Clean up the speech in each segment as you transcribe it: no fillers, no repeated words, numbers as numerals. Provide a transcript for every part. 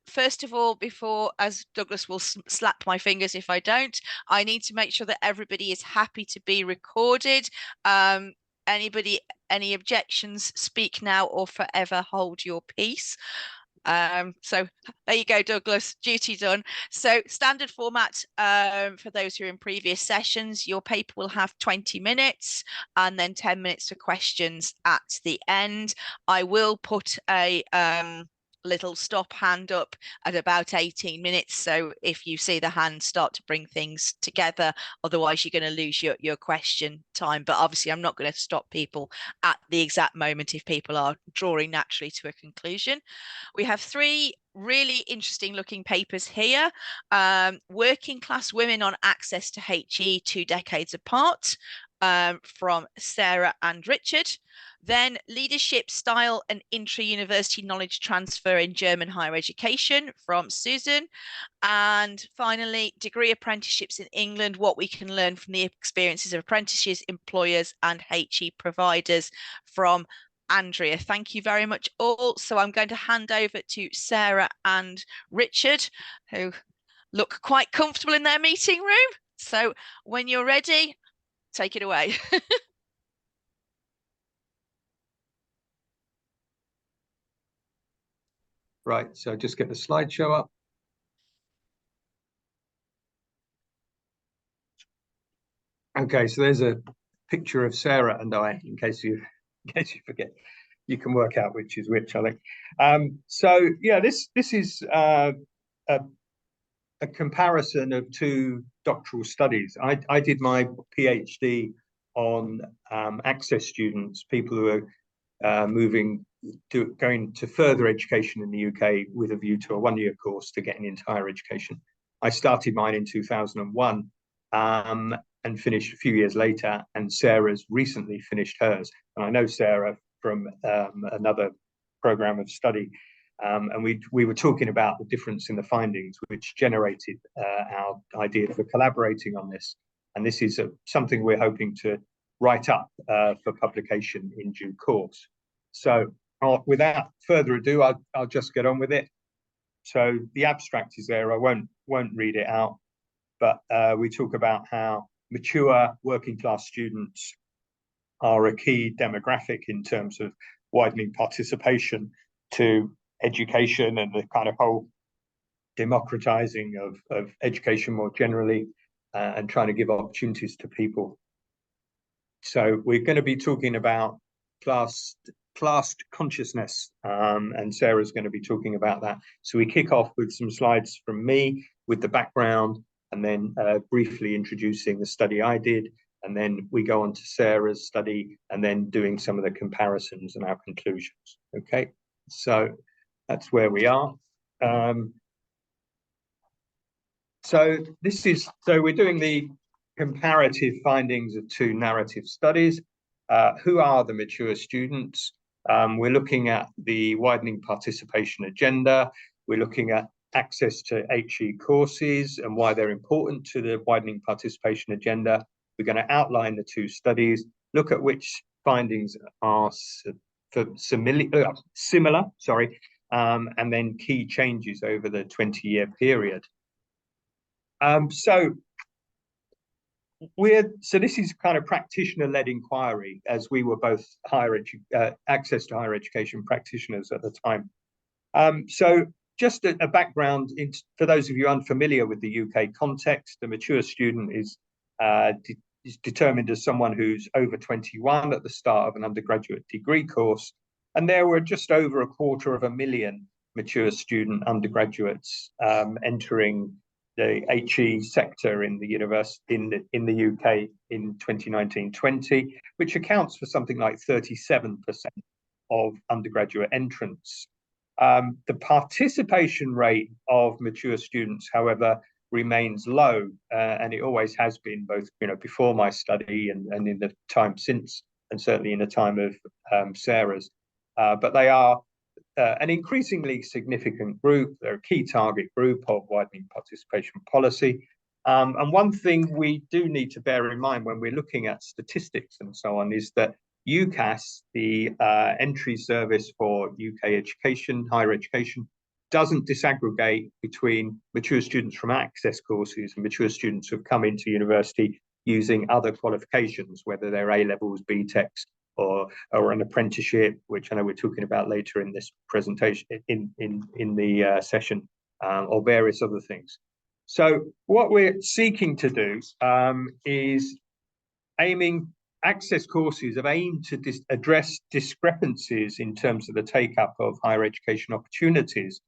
First of all, before, as Douglas will slap my fingers if I don't, I need to make sure that everybody is happy to be recorded. Anybody, any objections, speak now or forever hold your peace. So there you go, Douglas, duty done. So standard format, for those who are in previous sessions, your paper will have 20 minutes and then 10 minutes for questions at the end. I will put a little stop hand up at about 18 minutes. So if you see the hand start to bring things together, otherwise you're going to lose your question time. But obviously I'm not going to stop people at the exact moment if people are drawing naturally to a conclusion. We have three really interesting looking papers here. Working class women on access to HE 2 decades apart, from Sarah and Richard. Then leadership style and intra-university knowledge transfer in German higher education from Susan. And finally, degree apprenticeships in England, what we can learn from the experiences of apprentices, employers and HE providers from Andrea. Thank you very much all. So I'm going to hand over to Sarah and Richard, who look quite comfortable in their meeting room. So when you're ready, take it away. Right, so just get the slideshow up. Okay, so there's a picture of Sarah and I, in case you forget. You can work out which is which, I think. So yeah, this is a comparison of two doctoral studies. I did my PhD on access students, people who are going to further education in the UK with a view to a one-year course to getting into higher education. I started mine in 2001 and finished a few years later, and Sarah's recently finished hers. And I know Sarah from another program of study, and we were talking about the difference in the findings, which generated our idea for collaborating on this. And this is something we're hoping to write up for publication in due course. So without further ado, I'll just get on with it. So the abstract is there. I won't read it out, but we talk about how mature working class students are a key demographic in terms of widening participation to education and the kind of whole democratizing of education more generally, and trying to give opportunities to people. So we're going to be talking about classed consciousness, and Sarah's going to be talking about that. So we kick off with some slides from me with the background, and then briefly introducing the study I did, and then we go on to Sarah's study, and then doing some of the comparisons and our conclusions. Okay, so that's where we are. So we're doing the comparative findings of two narrative studies. Who are the mature students? We're looking at the widening participation agenda. We're looking at access to HE courses and why they're important to the widening participation agenda. We're going to outline the two studies, look at which findings are similar, and then key changes over the 20-year period. So this is kind of practitioner-led inquiry, as we were both access to higher education practitioners at the time. So just a background for those of you unfamiliar with the UK context. A mature student is determined as someone who's over 21 at the start of an undergraduate degree course, and there were just over 250,000 mature student undergraduates entering the HE sector in the university in the UK in 2019-20, which accounts for something like 37% of undergraduate entrants. The participation rate of mature students, however, remains low, and it always has been, both before my study and in the time since, and certainly in the time of Sarah's. But they are an increasingly significant group. They're a key target group of widening participation policy. And one thing we do need to bear in mind when we're looking at statistics and so on is that UCAS, the entry service for UK education, higher education, doesn't disaggregate between mature students from access courses and mature students who have come into university using other qualifications, whether they're A-levels, BTECs, or an apprenticeship, which I know we're talking about later in this presentation, in the session, or various other things. So what we're seeking to do is access courses have aimed to address discrepancies in terms of the take-up of higher education opportunities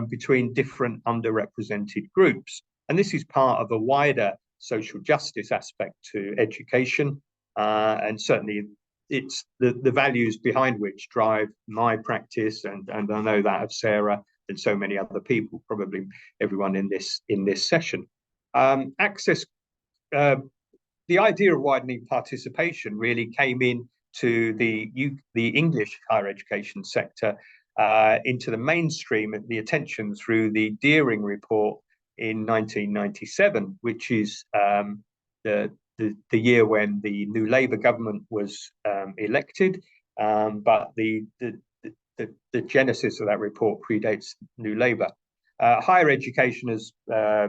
between different underrepresented groups. And this is part of a wider social justice aspect to education. And certainly it's the values behind which drive my practice, and I know that of Sarah and so many other people, probably everyone in this session. The idea of widening participation really came into the English higher education sector into the mainstream and the attention through the Deering report in 1997, which is the year when the new Labour government was elected, but the genesis of that report predates New Labour. Higher education, as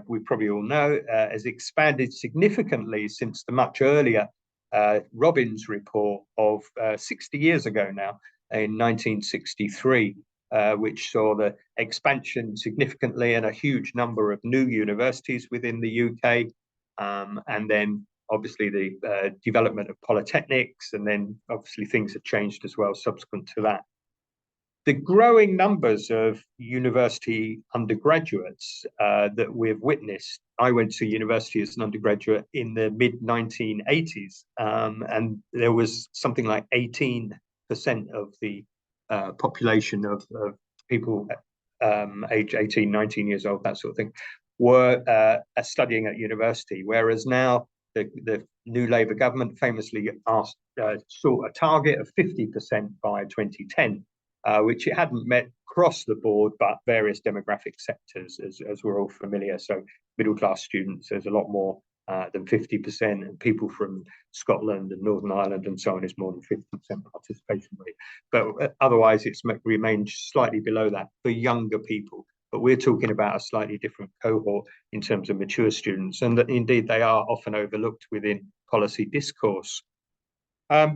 we probably all know, has expanded significantly since the much earlier Robbins report of 60 years ago now, in 1963, which saw the expansion significantly and a huge number of new universities within the UK, and then obviously the development of polytechnics, and then obviously things have changed as well subsequent to that. The growing numbers of university undergraduates that we've witnessed. I went to university as an undergraduate in the mid-1980s, and there was something like 18% of the population of people aged 18, 19 years old, that sort of thing, were studying at university, whereas now the new Labour government famously sought a target of 50% by 2010. Which it hadn't met across the board, but various demographic sectors, as we're all familiar. So middle-class students, there's a lot more than 50%, and people from Scotland and Northern Ireland and so on is more than 50% participation rate. But otherwise, it's remained slightly below that for younger people. But we're talking about a slightly different cohort in terms of mature students, and that indeed they are often overlooked within policy discourse.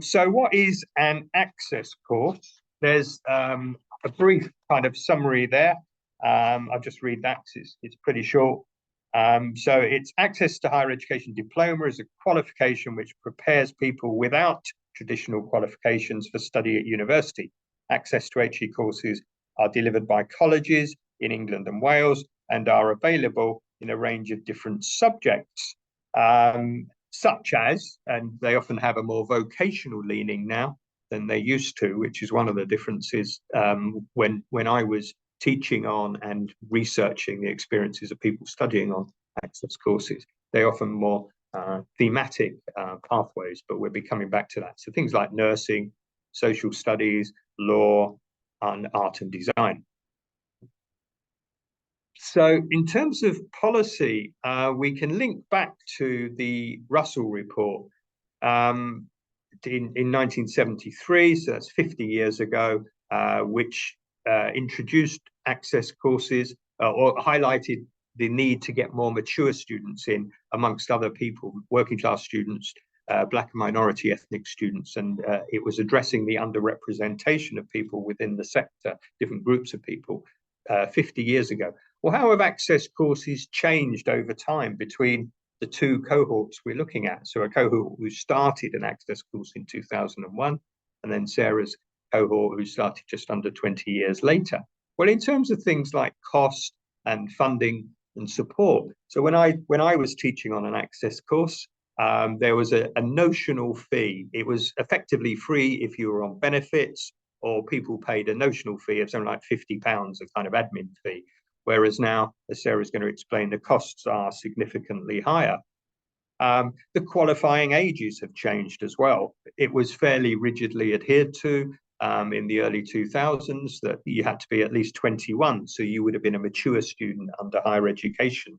So what is an access course? There's a brief kind of summary there. I'll just read that because it's pretty short. So it's access to higher education diploma is a qualification which prepares people without traditional qualifications for study at university. Access to HE courses are delivered by colleges in England and Wales and are available in a range of different subjects, such as, and they often have a more vocational leaning now than they used to, which is one of the differences when I was teaching on and researching the experiences of people studying on access courses. They're often more thematic pathways, but we'll be coming back to that. So things like nursing, social studies, law, and art and design. So in terms of policy, we can link back to the Russell report in 1973, so that's 50 years ago, which introduced access courses or highlighted the need to get more mature students in, amongst other people, working class students, Black and minority ethnic students, and it was addressing the underrepresentation of people within the sector, different groups of people, 50 years ago. Well, how have access courses changed over time between the two cohorts we're looking at? So a cohort who started an access course in 2001, and then Sarah's cohort who started just under 20 years later. Well, in terms of things like cost and funding and support. So when I was teaching on an access course, there was a notional fee. It was effectively free if you were on benefits, or people paid a notional fee of something like £50, a kind of admin fee. Whereas now, as Sarah's going to explain, the costs are significantly higher. The qualifying ages have changed as well. It was fairly rigidly adhered to in the early 2000s that you had to be at least 21, so you would have been a mature student under higher education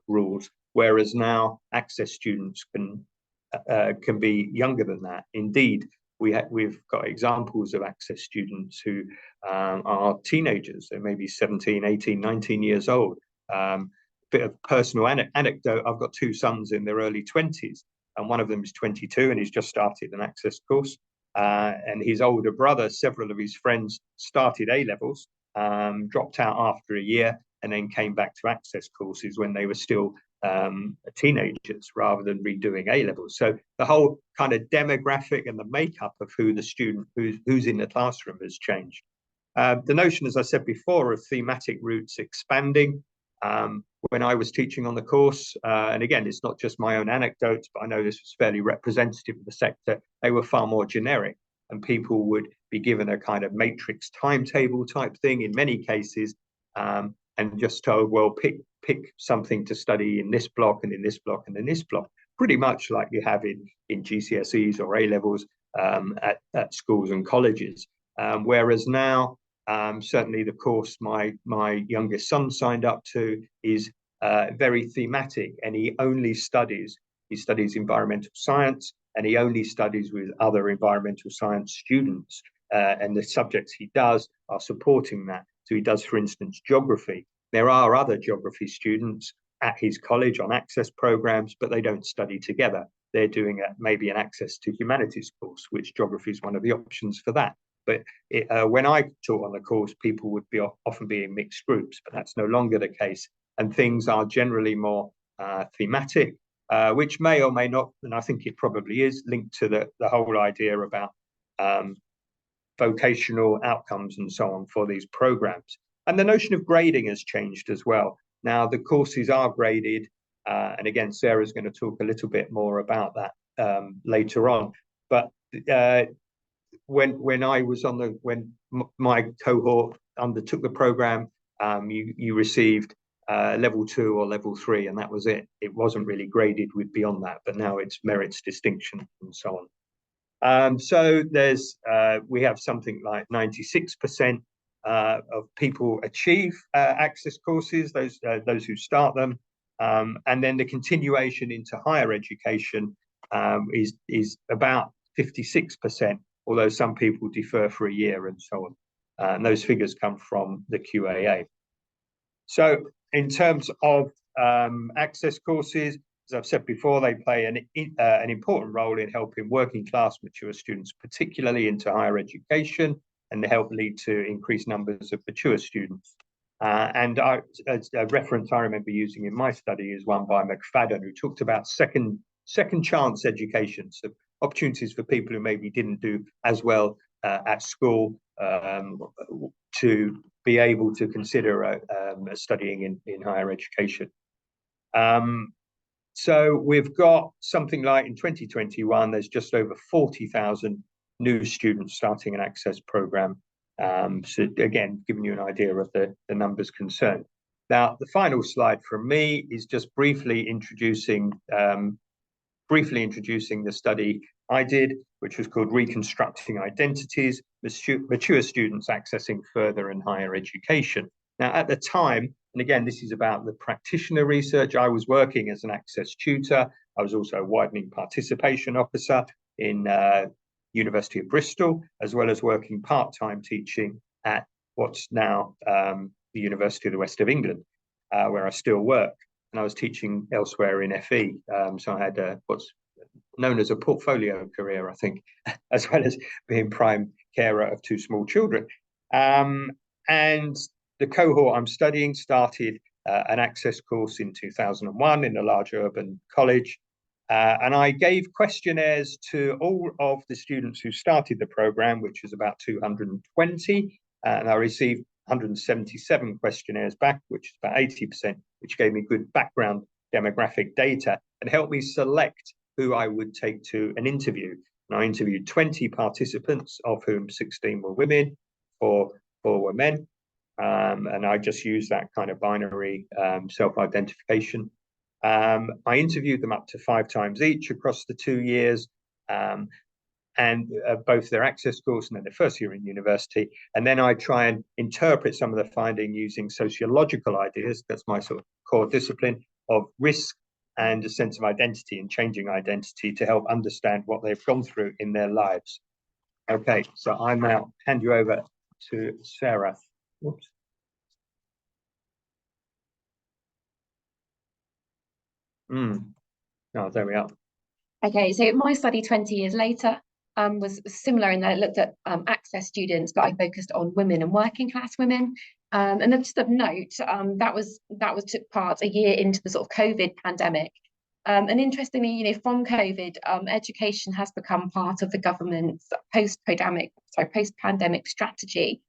rules, whereas now access students can be younger than that. Indeed, we've got examples of access students who are teenagers. They may be 17, 18, 19 years old. Bit of personal anecdote. I've got two sons in their early 20s, and one of them is 22 and he's just started an access course. And his older brother, several of his friends started A-levels, dropped out after a year, and then came back to access courses when they were still teenagers rather than redoing A-levels. So the whole kind of demographic and the makeup of who the student who's in the classroom has changed. The notion, as I said before, of thematic routes expanding. When I was teaching on the course, and again, it's not just my own anecdotes, but I know this was fairly representative of the sector, they were far more generic, and people would be given a kind of matrix timetable type thing in many cases, and just told, well, pick something to study in this block and in this block and in this block, pretty much like you have in GCSEs or A-levels at schools and colleges. Whereas now, certainly the course my youngest son signed up to is very thematic, and he studies environmental science, and he only studies with other environmental science students, and the subjects he does are supporting that. So he does, for instance, geography. There are other geography students at his college on access programs, but they don't study together. They're doing maybe an access to humanities course, which geography is one of the options for that. But when I taught on the course, people would often be in mixed groups, but that's no longer the case. And things are generally more thematic, which may or may not, and I think it probably is, linked to the whole idea about vocational outcomes and so on for these programs. And the notion of grading has changed as well. Now, the courses are graded, and again, Sarah's going to talk a little bit more about that later on. But when I was when my cohort undertook the program, you received level 2 or level 3, and that was it. It wasn't really graded with beyond that, but now it's merits, distinction, and so on. So we have something like 96% of people achieve access courses, those who start them, and then the continuation into higher education is about 56%, although some people defer for a year and so on. And those figures come from the QAA. So in terms of access courses, as I've said before, they play an important role in helping working class mature students, particularly into higher education, and they help lead to increased numbers of mature students. And a reference I remember using in my study is one by McFadden, who talked about second chance education, so opportunities for people who maybe didn't do as well at school to be able to consider studying in higher education. So we've got something like in 2021, there's just over 40,000 new students starting an access program. So again, giving you an idea of the numbers concerned. Now, the final slide from me is just briefly introducing the study I did, which was called Reconstructing Identities, Mature Students Accessing Further and Higher Education. Now, at the time, and again, this is about the practitioner research, I was working as an access tutor. I was also a widening participation officer in University of Bristol, as well as working part-time teaching at what's now the University of the West of England, where I still work. And I was teaching elsewhere in FE. So I had what's known as a portfolio career, I think, as well as being prime carer of 2 small children. And the cohort I'm studying started an access course in 2001 in a large urban college. And I gave questionnaires to all of the students who started the program, which was about 220. And I received 177 questionnaires back, which is about 80%, which gave me good background demographic data and helped me select who I would take to an interview. And I interviewed 20 participants, of whom 16 were women, 4 were men. And I just used that kind of binary self-identification. I interviewed them up to 5 times each across the 2 years, and both their access course and then their first year in university. And then I try and interpret some of the finding using sociological ideas. That's my sort of core discipline of risk and a sense of identity and changing identity to help understand what they've gone through in their lives. Okay, so I now hand you over to Sarah. Whoops. Oh, there we are. Okay, so my study 20 years later was similar in that it looked at access students, but I focused on women and working class women. And then just of note, that was took part a year into the sort of COVID pandemic. And interestingly, from COVID, education has become part of the government's post-pandemic strategy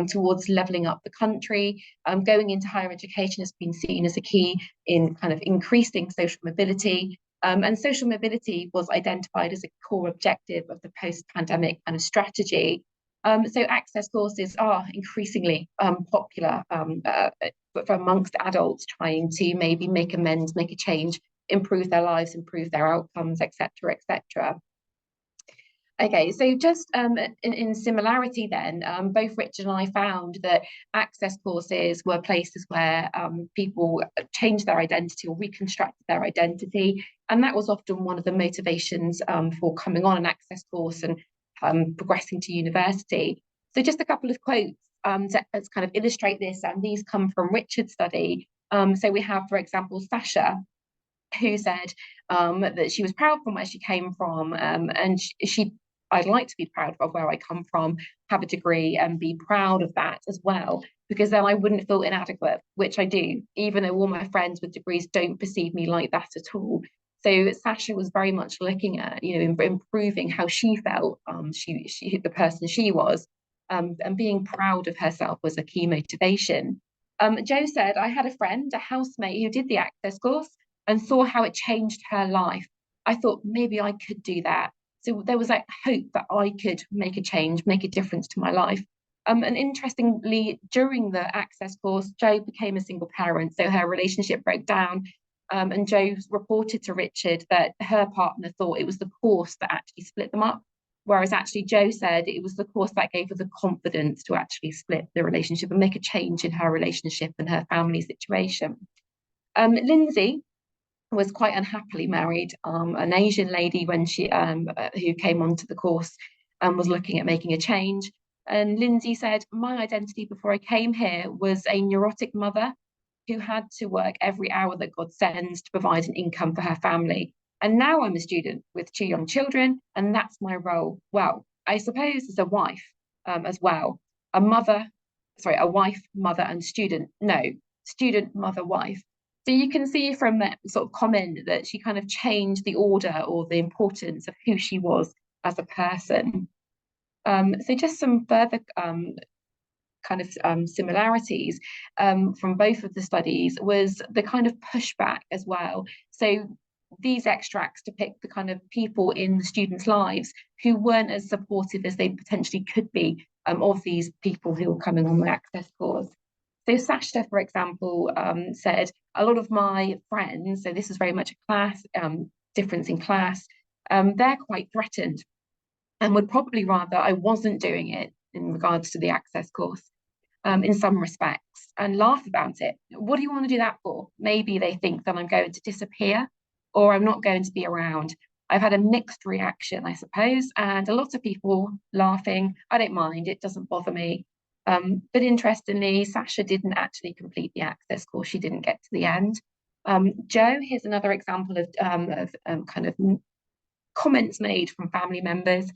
towards levelling up the country. Going into higher education has been seen as a key in kind of increasing social mobility. And social mobility was identified as a core objective of the post-pandemic kind of strategy. So access courses are increasingly popular for amongst adults trying to maybe make amends, make a change, improve their lives, improve their outcomes, etc., etc. Okay, so just in similarity then, both Richard and I found that access courses were places where people changed their identity or reconstructed their identity. And that was often one of the motivations for coming on an access course and progressing to university. So just a couple of quotes to kind of illustrate this, and these come from Richard's study. So we have, for example, Sasha, who said that she was proud from where she came from, and I'd like to be proud of where I come from, have a degree and be proud of that as well, because then I wouldn't feel inadequate, which I do, even though all my friends with degrees don't perceive me like that at all. So Sasha was very much looking at, improving how she felt, the person she was, and being proud of herself was a key motivation. Jo said, I had a friend, a housemate who did the access course and saw how it changed her life. I thought maybe I could do that. So there was that hope that I could make a change, make a difference to my life. And interestingly, during the access course, Jo became a single parent, so her relationship broke down. And Jo reported to Richard that her partner thought it was the course that actually split them up, whereas actually Jo said it was the course that gave her the confidence to actually split the relationship and make a change in her relationship and her family situation. Lindsay was quite unhappily married, an Asian lady when she who came onto the course and was looking at making a change. And Lindsay said, my identity before I came here was a neurotic mother who had to work every hour that God sends to provide an income for her family. And now I'm a student with 2 young children, and that's my role. Well, I suppose as a wife as well, a wife, mother, and student. No, student, mother, wife. So you can see from that sort of comment that she kind of changed the order or the importance of who she was as a person. So just some further kind of similarities from both of the studies was the kind of pushback as well. So these extracts depict the kind of people in the students' lives who weren't as supportive as they potentially could be of these people who were coming on the access course. So Sasha, for example, said, a lot of my friends, so this is very much a class difference in class, they're quite threatened and would probably rather I wasn't doing it in regards to the access course in some respects and laugh about it. What do you want to do that for? Maybe they think that I'm going to disappear or I'm not going to be around. I've had a mixed reaction, I suppose, and a lot of people laughing. I don't mind, it doesn't bother me. But interestingly, Sasha didn't actually complete the access course. She didn't get to the end. Jo, here's another example of kind of comments made from family members.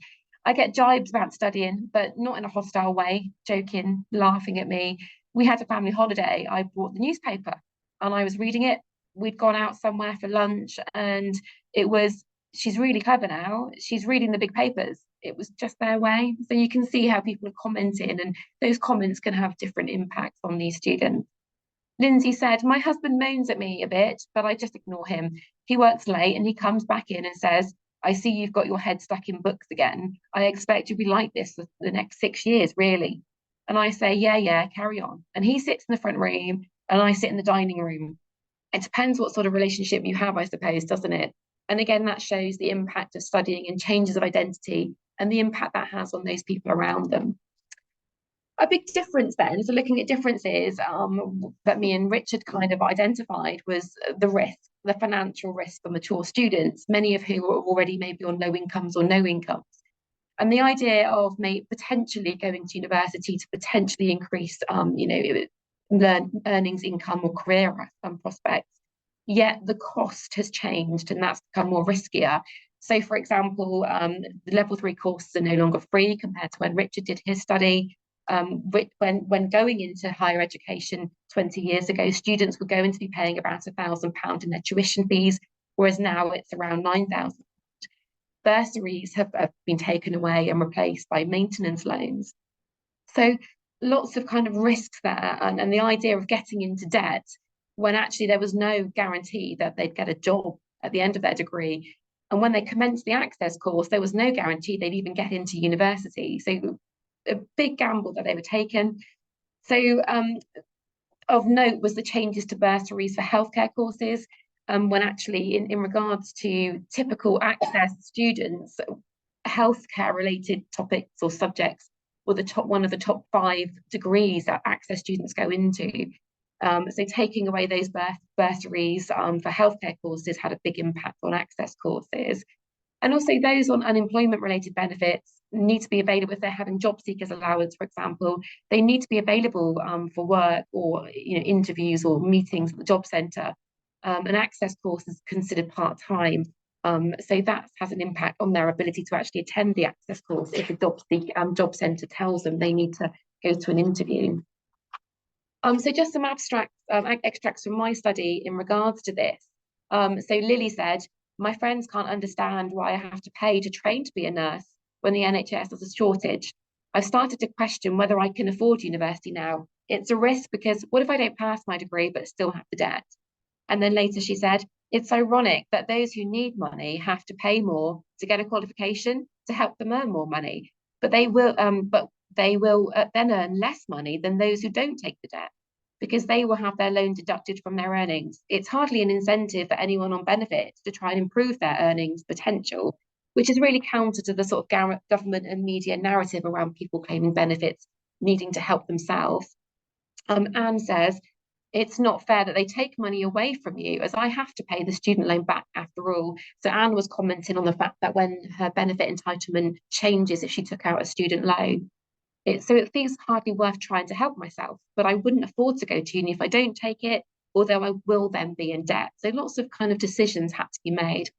I get jibes about studying, but not in a hostile way, joking, laughing at me. We had a family holiday. I brought the newspaper and I was reading it. We'd gone out somewhere for lunch and it was, she's really clever now. She's reading the big papers. It was just their way. So you can see how people are commenting, and those comments can have different impacts on these students. Lindsay said, my husband moans at me a bit, but I just ignore him. He works late and he comes back in and says, I see you've got your head stuck in books again. I expect you'll be like this for the next 6 years, really. And I say, yeah, carry on. And he sits in the front room and I sit in the dining room. It depends what sort of relationship you have, I suppose, doesn't it? And again, that shows the impact of studying and changes of identity and the impact that has on those people around them. A big difference then, so looking at differences that me and Richard kind of identified was the risk, the financial risk for mature students, many of who are already maybe on low incomes or no incomes. And the idea of potentially going to university to potentially increase, earnings, income, or career prospects, yet the cost has changed and that's become more riskier. So, for example, the level 3 courses are no longer free compared to when Richard did his study. When going into higher education 20 years ago, students were going to be paying about £1,000 in their tuition fees, whereas now it's around 9,000. Bursaries have been taken away and replaced by maintenance loans. So lots of kind of risks there, and the idea of getting into debt when actually there was no guarantee that they'd get a job at the end of their degree. And when they commenced the access course, there was no guarantee they'd even get into university. So a big gamble that they were taking. So of note was the changes to bursaries for healthcare courses, when actually in regards to typical access students, healthcare related topics or subjects were one of the top 5 degrees that access students go into. So taking away those bursaries for healthcare courses had a big impact on access courses. And also those on unemployment related benefits need to be available if they're having job seekers allowance, for example. They need to be available for work or interviews or meetings at the job centre. An access course is considered part-time. So that has an impact on their ability to actually attend the access course if the job centre tells them they need to go to an interview. So just some extracts from my study in regards to this. So Lily said, my friends can't understand why I have to pay to train to be a nurse when the NHS has a shortage. I've started to question whether I can afford university now. It's a risk because what if I don't pass my degree but still have the debt? And then later she said, it's ironic that those who need money have to pay more to get a qualification to help them earn more money, but they will then earn less money than those who don't take the debt, because they will have their loan deducted from their earnings. It's hardly an incentive for anyone on benefits to try and improve their earnings potential, which is really counter to the sort of government and media narrative around people claiming benefits needing to help themselves. Anne says, it's not fair that they take money away from you, as I have to pay the student loan back after all. So Anne was commenting on the fact that when her benefit entitlement changes if she took out a student loan, it feels hardly worth trying to help myself, but I wouldn't afford to go to uni if I don't take it, although I will then be in debt. So lots of kind of decisions had to be made.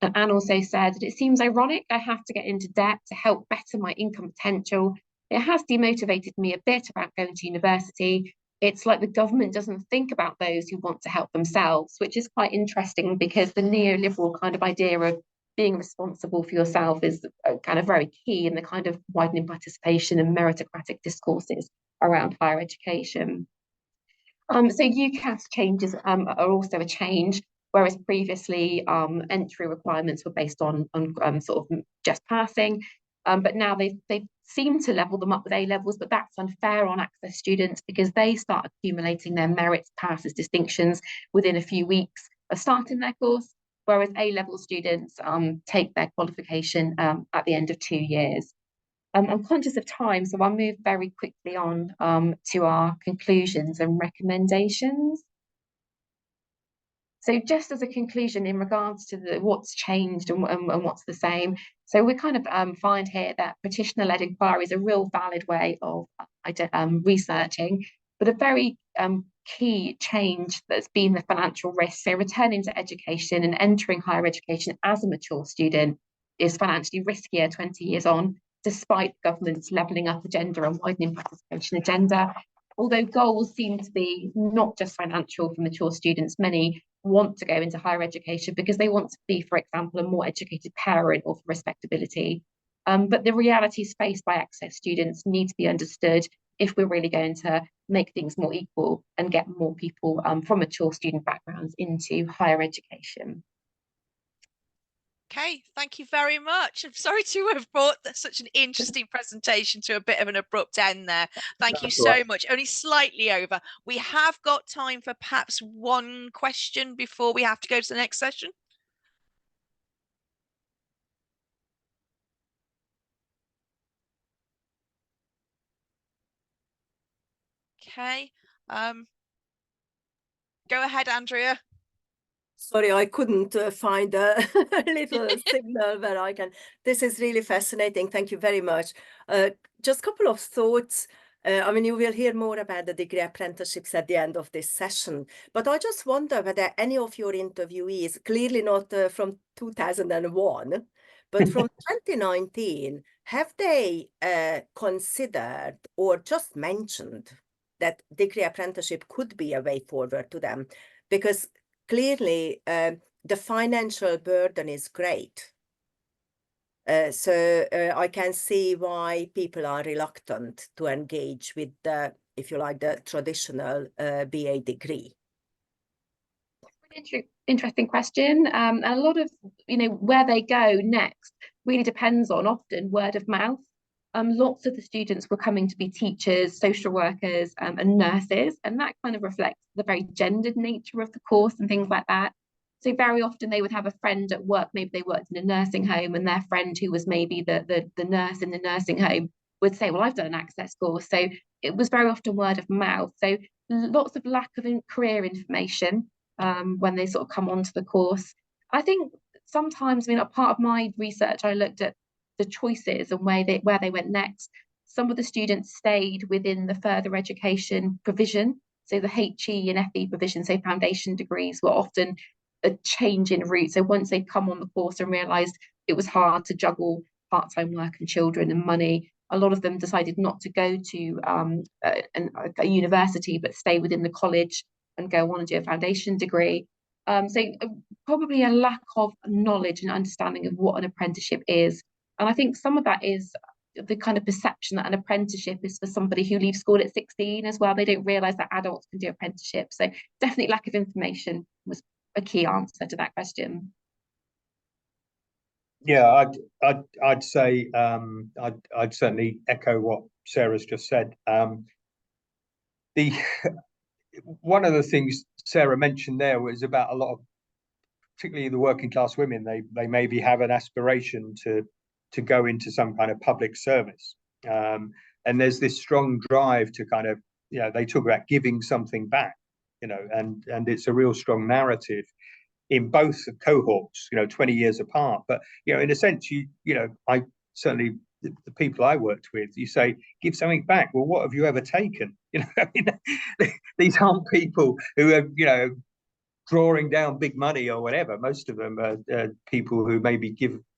And Anne also said that it seems ironic I have to get into debt to help better my income potential. It has demotivated me a bit about going to university. It's like the government doesn't think about those who want to help themselves, which is quite interesting because the neoliberal kind of idea of being responsible for yourself is kind of very key in the kind of widening participation and meritocratic discourses around higher education. So UCAS changes are also a change, whereas previously entry requirements were based on sort of just passing. But now they seem to level them up with A levels, but that's unfair on access students because they start accumulating their merits, passes, distinctions within a few weeks of starting their course, whereas A level students take their qualification at the end of 2 years. I'm conscious of time, so I'll move very quickly on to our conclusions and recommendations. So just as a conclusion in regards to what's changed and what's the same, so we kind of find here that petitioner-led inquiry is a real valid way of researching, but a very key change that's been the financial risk. So returning to education and entering higher education as a mature student is financially riskier 20 years on, despite the government's levelling up agenda and widening participation agenda. Although goals seem to be not just financial for mature students, many want to go into higher education because they want to be, for example, a more educated parent or for respectability. But the realities faced by access students need to be understood if we're really going to make things more equal and get more people from mature student backgrounds into higher education. Okay, thank you very much. I'm sorry to have brought such an interesting presentation to a bit of an abrupt end there. Thank you so much. Only slightly over. We have got time for perhaps one question before we have to go to the next session. Okay. Go ahead, Andrea. Sorry, I couldn't find a little signal where I can. This is really fascinating. Thank you very much. Just a couple of thoughts. I mean, you will hear more about the degree apprenticeships at the end of this session, but I just wonder whether any of your interviewees, clearly not from 2001, but from 2019, have they considered or just mentioned that degree apprenticeship could be a way forward to them? Because clearly the financial burden is great. So I can see why people are reluctant to engage with the, if you like, the traditional BA degree. Interesting question. And a lot of, where they go next really depends on often word of mouth. Lots of the students were coming to be teachers, social workers, and nurses, and that kind of reflects the very gendered nature of the course and things like that. So very often they would have a friend at work, maybe they worked in a nursing home, and their friend who was maybe the nurse in the nursing home would say, well, I've done an access course. So it was very often word of mouth. So lots of lack of career information when they sort of come onto the course. I think sometimes, a part of my research, I looked at the choices and where they went next. Some of the students stayed within the further education provision. So the HE and FE provision, so foundation degrees, were often a change in route. So once they'd come on the course and realised it was hard to juggle part-time work and children and money, a lot of them decided not to go to a university, but stay within the college and go on and do a foundation degree. So probably a lack of knowledge and understanding of what an apprenticeship is. And I think some of that is the kind of perception that an apprenticeship is for somebody who leaves school at 16 as well. They don't realise that adults can do apprenticeships. So definitely lack of information was a key answer to that question. Yeah, I'd say I'd certainly echo what Sarah's just said. One of the things Sarah mentioned there was about a lot of, particularly the working class women, they maybe have an aspiration to go into some kind of public service, and there's this strong drive to kind of, they talk about giving something back, and it's a real strong narrative in both cohorts, 20 years apart. But in a sense, I certainly, the people I worked with, you say give something back. Well, what have you ever taken? These aren't people who are drawing down big money or whatever. Most of them are people who maybe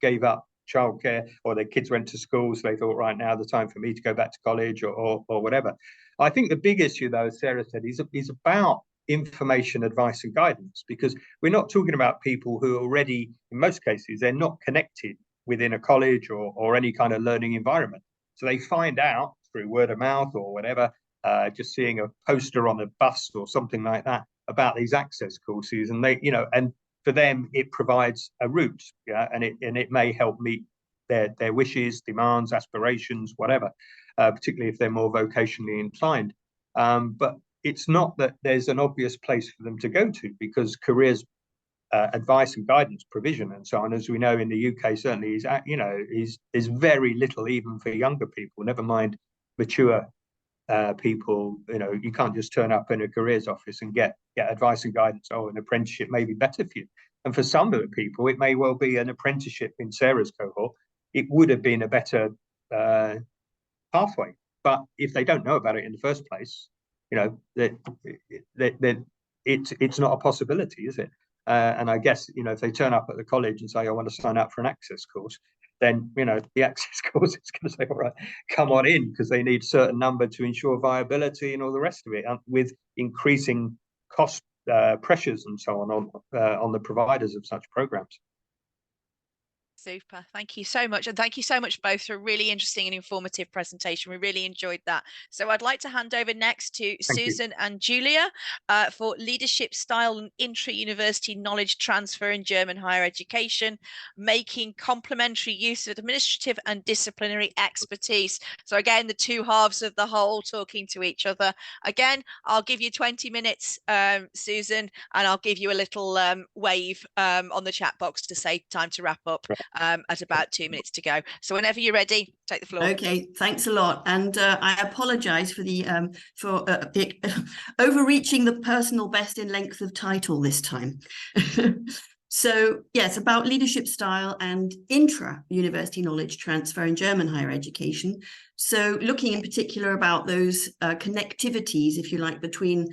gave up childcare, or their kids went to school, so they thought, right, now the time for me to go back to college or whatever. I think the big issue, though, as Sarah said, is about information, advice, and guidance, because we're not talking about people who are already, in most cases, they're not connected within a college or any kind of learning environment. So they find out through word of mouth or whatever, just seeing a poster on a bus or something like that about these access courses, and and for them it provides a route, and it may help meet their wishes, demands, aspirations, whatever, particularly if they're more vocationally inclined. But it's not that there's an obvious place for them to go to, because careers, advice and guidance provision and so on, as we know in the UK, certainly is very little, even for younger people, never mind mature people. You can't just turn up in a careers office and get advice and guidance. Oh, an apprenticeship may be better for you. And for some of the people, it may well be an apprenticeship. In Sarah's cohort, it would have been a better pathway. But if they don't know about it in the first place, it's not a possibility, is it? And I guess, if they turn up at the college and say, I want to sign up for an access course, then, the access course is going to say, all right, come on in, because they need a certain number to ensure viability and all the rest of it, with increasing cost pressures and so on the providers of such programs. Super. Thank you so much. And thank you so much both for a really interesting and informative presentation. We really enjoyed that. So I'd like to hand over next to Susan and Julia for leadership style and intra-university knowledge transfer in German higher education, making complementary use of administrative and disciplinary expertise. So again, the two halves of the whole talking to each other. Again, I'll give you 20 minutes, Susan, and I'll give you a little wave on the chat box to say time to wrap up. at about 2 minutes to go. So whenever you're ready, take the floor. Okay, thanks a lot, and I apologise for the overreaching the personal best in length of title this time. So yes, about leadership style and intra-university knowledge transfer in German higher education. So looking in particular about those connectivities, if you like, between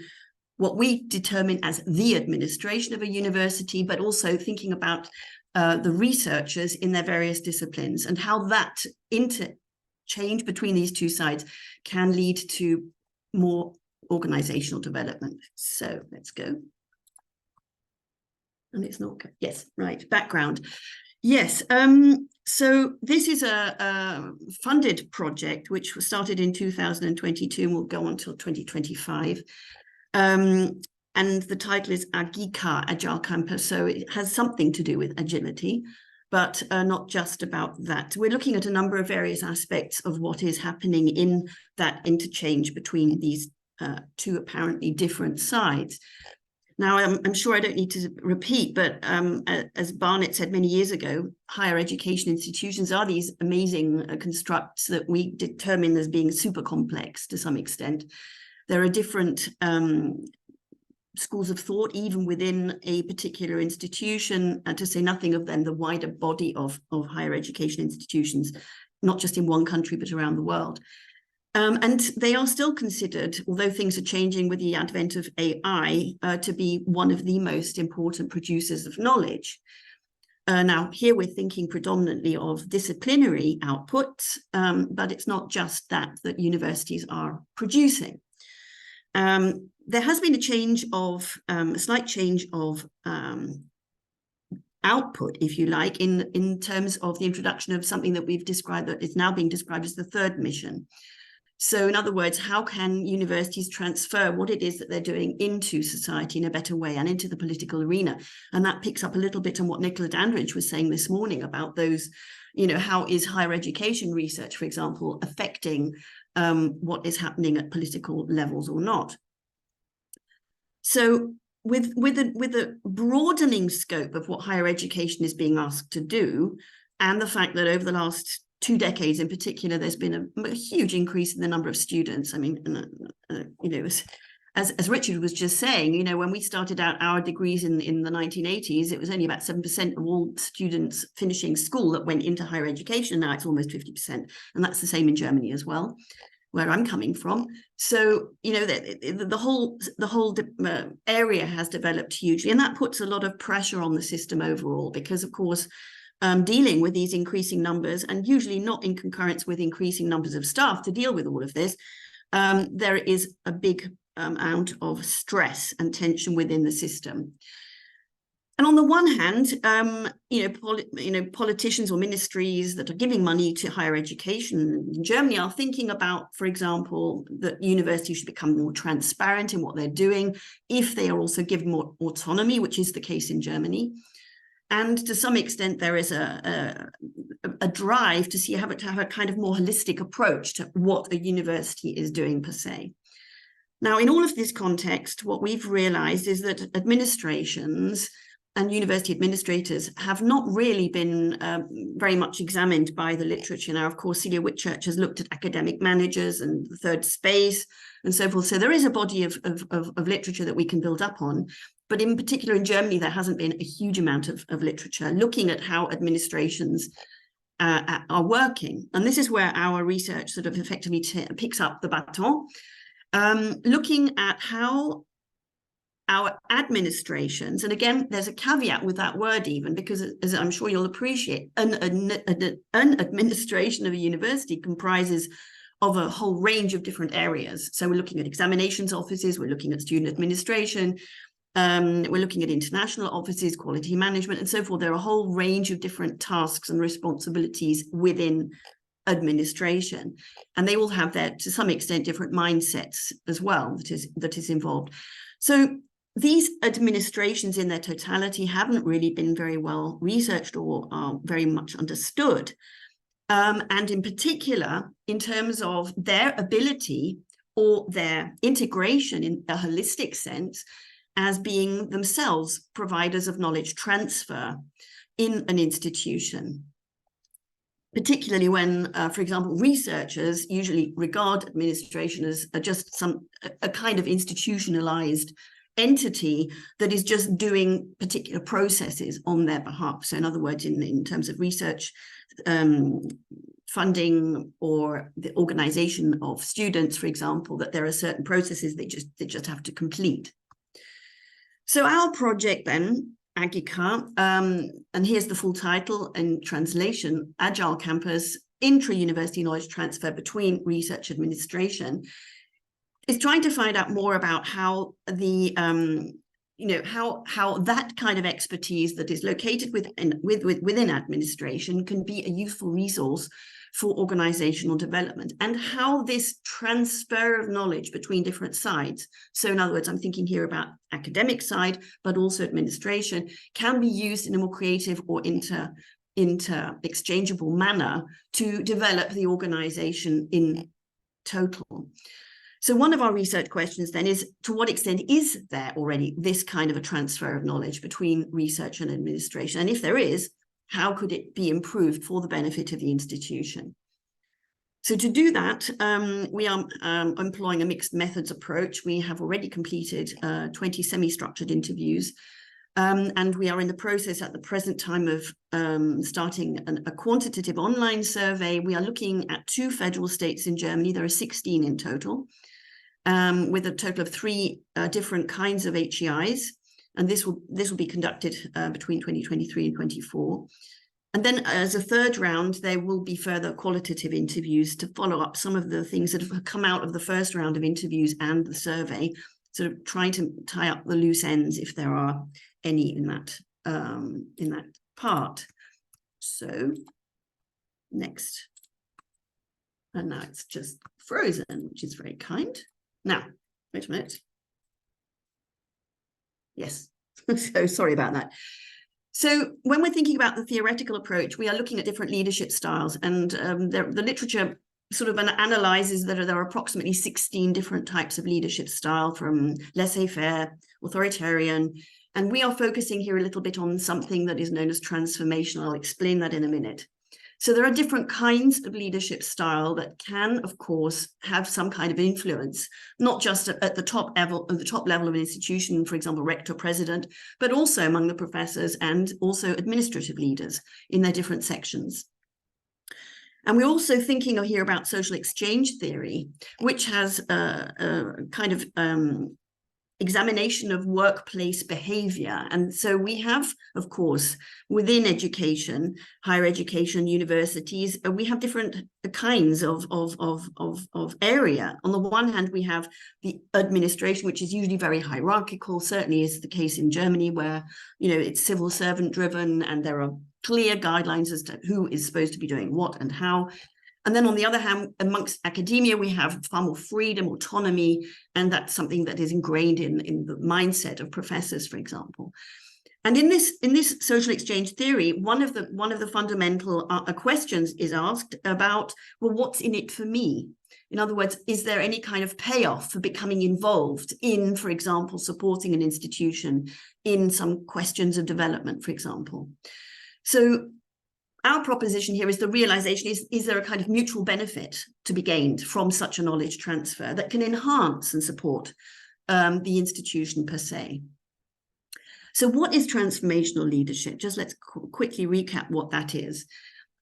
what we determine as the administration of a university, but also thinking about the researchers in their various disciplines and how that interchange between these two sides can lead to more organizational development. So let's go. And it's not, yes, right, background. Yes, so this is a funded project which was started in 2022 and will go on until 2025. And the title is Agika, Agile Campus, so it has something to do with agility, but not just about that. We're looking at a number of various aspects of what is happening in that interchange between these two apparently different sides. Now, I'm sure I don't need to repeat, but as Barnett said many years ago, higher education institutions are these amazing constructs that we determine as being super complex to some extent. There are different schools of thought, even within a particular institution, to say nothing of then the wider body of higher education institutions, not just in one country, but around the world. And they are still considered, although things are changing with the advent of AI, to be one of the most important producers of knowledge. Now, here we're thinking predominantly of disciplinary outputs, but it's not just that universities are producing. There has been a slight change of output, if you like, in terms of the introduction of something that we've described, that is now being described as the third mission. So in other words, how can universities transfer what it is that they're doing into society in a better way and into the political arena? And that picks up a little bit on what Nicola Dandridge was saying this morning about those, how is higher education research, for example, affecting what is happening at political levels or not. So with the broadening scope of what higher education is being asked to do, and the fact that over the last 2 decades in particular, there's been a huge increase in the number of students. I mean, as Richard was just saying, when we started out our degrees in the 1980s, it was only about 7% of all students finishing school that went into higher education. Now it's almost 50%. And that's the same in Germany as well, where I'm coming from. So, the whole area has developed hugely. And that puts a lot of pressure on the system overall, because, of course, dealing with these increasing numbers, and usually not in concurrence with increasing numbers of staff to deal with all of this, there is a big amount of stress and tension within the system. And on the one hand, politicians or ministries that are giving money to higher education in Germany are thinking about, for example, that universities should become more transparent in what they're doing if they are also given more autonomy, which is the case in Germany. And to some extent, there is a drive to have a kind of more holistic approach to what a university is doing per se. Now, in all of this context, what we've realized is that administrations and university administrators have not really been very much examined by the literature. Now, of course, Celia Whitchurch has looked at academic managers and the third space and so forth. So there is a body of literature that we can build up on. But in particular, in Germany, there hasn't been a huge amount of literature looking at how administrations are working. And this is where our research sort of effectively picks up the baton, looking at how our administrations, and again, there's a caveat with that word even, because as I'm sure you'll appreciate, an administration of a university comprises of a whole range of different areas. So we're looking at examinations offices, we're looking at student administration, we're looking at international offices, quality management, and so forth. There are a whole range of different tasks and responsibilities within administration, and they all have their, to some extent, different mindsets as well that is involved. So these administrations in their totality haven't really been very well researched or are very much understood. And in particular, in terms of their ability or their integration in a holistic sense as being themselves providers of knowledge transfer in an institution, particularly when, for example, researchers usually regard administration as just a kind of institutionalized entity that is just doing particular processes on their behalf. So in other words, in terms of research funding or the organization of students, for example, that there are certain processes they just have to complete. So our project then, Agika, and here's the full title and translation: Agile Campus, Intra-University Knowledge Transfer Between Research Administration, is trying to find out more about how the how that kind of expertise that is located within administration can be a useful resource for organizational development, and how this transfer of knowledge between different sides, so in other words, I'm thinking here about academic side, but also administration, can be used in a more creative or inter-exchangeable manner to develop the organization in total. So one of our research questions then is, to what extent is there already this kind of a transfer of knowledge between research and administration? And if there is, how could it be improved for the benefit of the institution? So to do that, we are employing a mixed methods approach. We have already completed 20 semi-structured interviews, and we are in the process at the present time of starting a quantitative online survey. We are looking at 2 federal states in Germany. There are 16 in total, with a total of 3 different kinds of HEIs. And this will be conducted between 2023 and 24. And then as a third round, there will be further qualitative interviews to follow up some of the things that have come out of the first round of interviews and the survey, sort of trying to tie up the loose ends if there are any in that part. So next. And now it's just frozen, which is very kind. Now, wait a minute. Yes, so sorry about that. So when we're thinking about the theoretical approach, we are looking at different leadership styles, and the literature sort of analyzes that there are approximately 16 different types of leadership style, from laissez-faire, authoritarian, and we are focusing here a little bit on something that is known as transformational. I'll explain that in a minute. So there are different kinds of leadership style that can, of course, have some kind of influence, not just at the top level of an institution, for example, rector, president, but also among the professors and also administrative leaders in their different sections. And we're also thinking here about social exchange theory, which has a kind of examination of workplace behavior. And so we have, of course, within education, higher education, universities, we have different kinds of area. On the one hand, we have the administration, which is usually very hierarchical, certainly is the case in Germany, where, you know, it's civil servant driven and there are clear guidelines as to who is supposed to be doing what and how. And then on the other hand, amongst academia, we have far more freedom, autonomy, and that's something that is ingrained in the mindset of professors, for example. And in this social exchange theory, one of the fundamental questions is asked about, well, what's in it for me? In other words, is there any kind of payoff for becoming involved in, for example, supporting an institution in some questions of development, for example? So our proposition here is the realization is there a kind of mutual benefit to be gained from such a knowledge transfer that can enhance and support the institution per se. So what is transformational leadership? Just let's quickly recap what that is.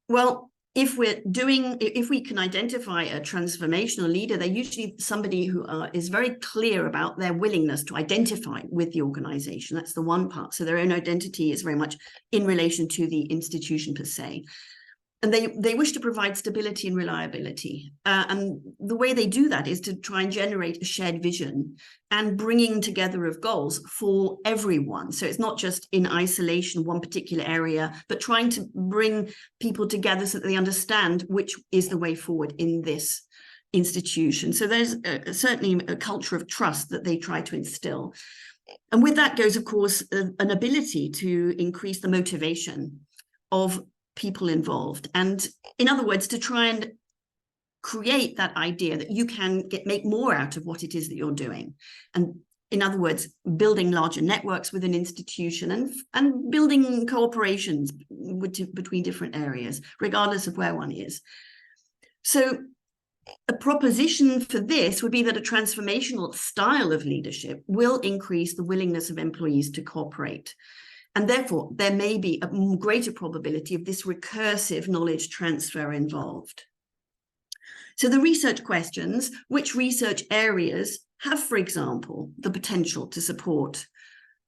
Well, if we can identify a transformational leader, they're usually somebody who is very clear about their willingness to identify with the organization. That's the one part. So their own identity is very much in relation to the institution per se. And they wish to provide stability and reliability. And the way they do that is to try and generate a shared vision and bringing together of goals for everyone. So it's not just in isolation, one particular area, but trying to bring people together so that they understand which is the way forward in this institution. So there's certainly a culture of trust that they try to instill. And with that goes, of course, an ability to increase the motivation of people involved. And in other words, to try and create that idea that you can make more out of what it is that you're doing. And in other words, building larger networks within an institution and building cooperations between different areas, regardless of where one is. So a proposition for this would be that a transformational style of leadership will increase the willingness of employees to cooperate. And therefore, there may be a greater probability of this recursive knowledge transfer involved. So the research questions, which research areas have, for example, the potential to support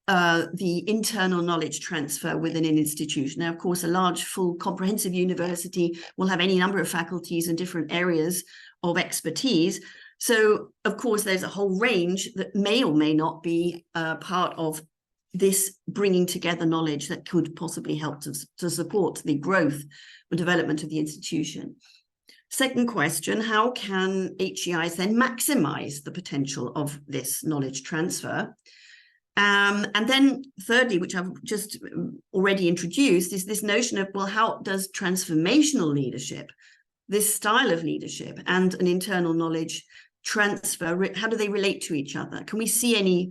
the internal knowledge transfer within an institution. Now, of course, a large, full, comprehensive university will have any number of faculties in different areas of expertise. So, of course, there's a whole range that may or may not be part of this bringing together knowledge that could possibly help to support the growth and development of the institution. Second question, how can HEIs then maximize the potential of this knowledge transfer? And then thirdly, which I've just already introduced, is this notion of, well, how does transformational leadership, this style of leadership and an internal knowledge transfer, how do they relate to each other? Can we see any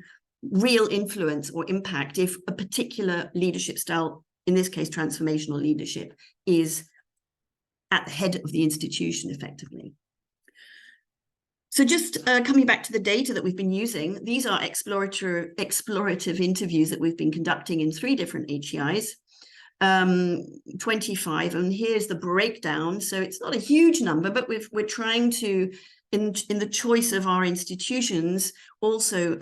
real influence or impact if a particular leadership style, in this case, transformational leadership, is at the head of the institution effectively? So just coming back to the data that we've been using, these are explorative interviews that we've been conducting in 3 different HEIs, 25, and here's the breakdown. So it's not a huge number, but we're trying to, in the choice of our institutions, also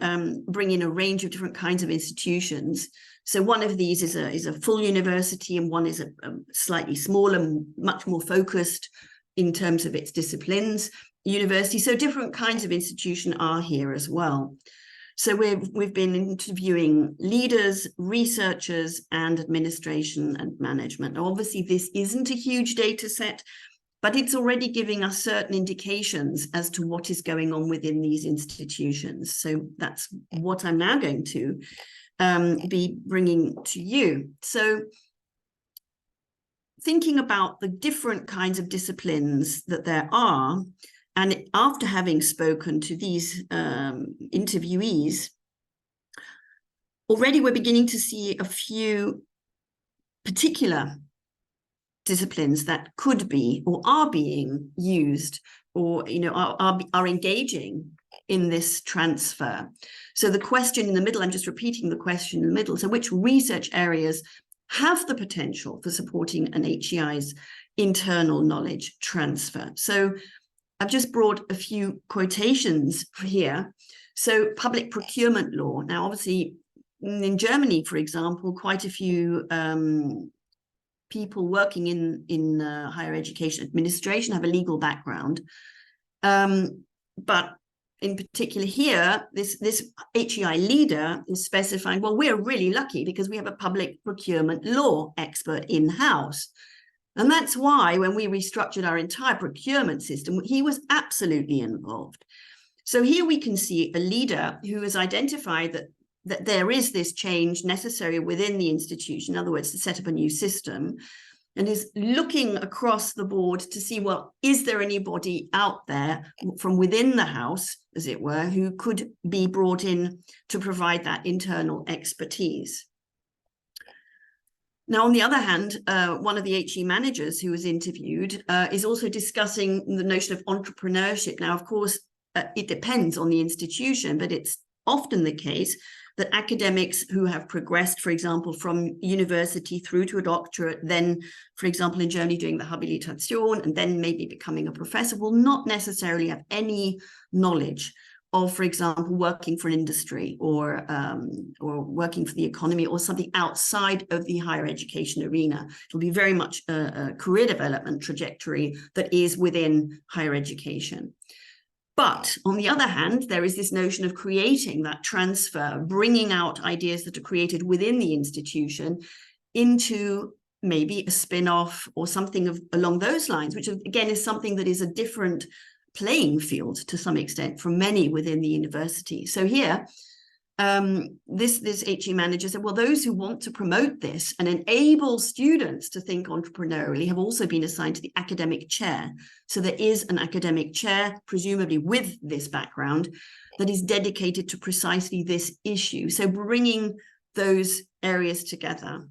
bring in a range of different kinds of institutions. So one of these is a full university, and one is a slightly smaller, much more focused in terms of its disciplines university. So different kinds of institution are here as well. So we've been interviewing leaders, researchers, and administration and management. Now, obviously, this isn't a huge data set, but it's already giving us certain indications as to what is going on within these institutions. So that's what I'm now going to be bringing to you. So thinking about the different kinds of disciplines that there are, and after having spoken to these interviewees, already we're beginning to see a few particular disciplines that could be or are being used or are engaging in this transfer. So the question in the middle, I'm just repeating the question in the middle. So which research areas have the potential for supporting an HEI's internal knowledge transfer? So I've just brought a few quotations here. So public procurement law. Now, obviously, in Germany, for example, quite a few people working in higher education administration have a legal background. But in particular here, this HEI leader is specifying, well, we're really lucky because we have a public procurement law expert in-house. And that's why when we restructured our entire procurement system, he was absolutely involved. So here we can see a leader who has identified that there is this change necessary within the institution, in other words, to set up a new system, and is looking across the board to see, well, is there anybody out there from within the house, as it were, who could be brought in to provide that internal expertise? Now, on the other hand, one of the HE managers who was interviewed is also discussing the notion of entrepreneurship. Now, of course, it depends on the institution, but it's often the case that academics who have progressed, for example, from university through to a doctorate, then, for example, in Germany doing the Habilitation, and then maybe becoming a professor, will not necessarily have any knowledge of, for example, working for an industry or working for the economy or something outside of the higher education arena. It'll be very much a career development trajectory that is within higher education. But on the other hand, there is this notion of creating that transfer, bringing out ideas that are created within the institution into maybe a spin-off or something along those lines, which again is something that is a different playing field to some extent from many within the university. So here, this HE manager said, well, those who want to promote this and enable students to think entrepreneurially have also been assigned to the academic chair. So there is an academic chair, presumably with this background, that is dedicated to precisely this issue. So bringing those areas together.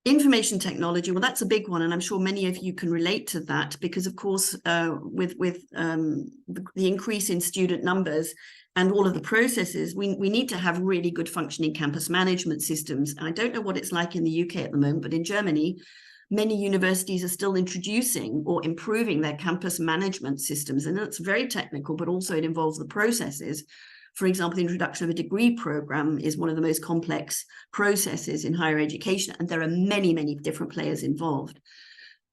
Information technology, well, that's a big one, and I'm sure many of you can relate to that, because of course, with the increase in student numbers and all of the processes, we need to have really good functioning campus management systems. And I don't know what it's like in the UK at the moment, but in Germany, many universities are still introducing or improving their campus management systems, and that's very technical, but also it involves the processes. For example, the introduction of a degree program is one of the most complex processes in higher education, and there are many, many different players involved.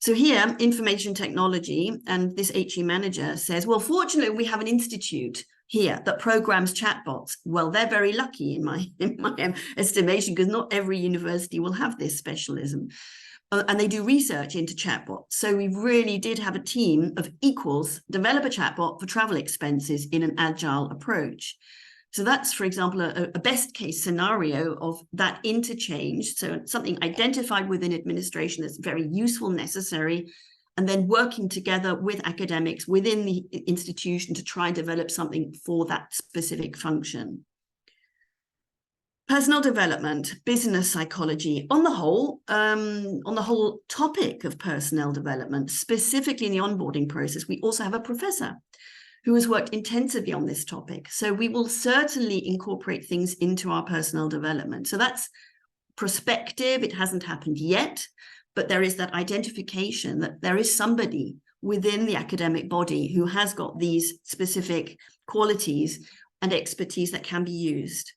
So here, information technology, and this HE manager says, well, fortunately, we have an institute here that programs chatbots. Well, they're very lucky in my estimation, because not every university will have this specialism. And they do research into chatbots. So we really did have a team of equals develop a chatbot for travel expenses in an agile approach. So that's, for example, a best case scenario of that interchange. So something identified within administration that's very useful, necessary, and then working together with academics within the institution to try and develop something for that specific function. Personnel development, business psychology, on the whole topic of personnel development, specifically in the onboarding process, we also have a professor who has worked intensively on this topic. So we will certainly incorporate things into our personnel development. So that's prospective, it hasn't happened yet, but there is that identification that there is somebody within the academic body who has got these specific qualities and expertise that can be used.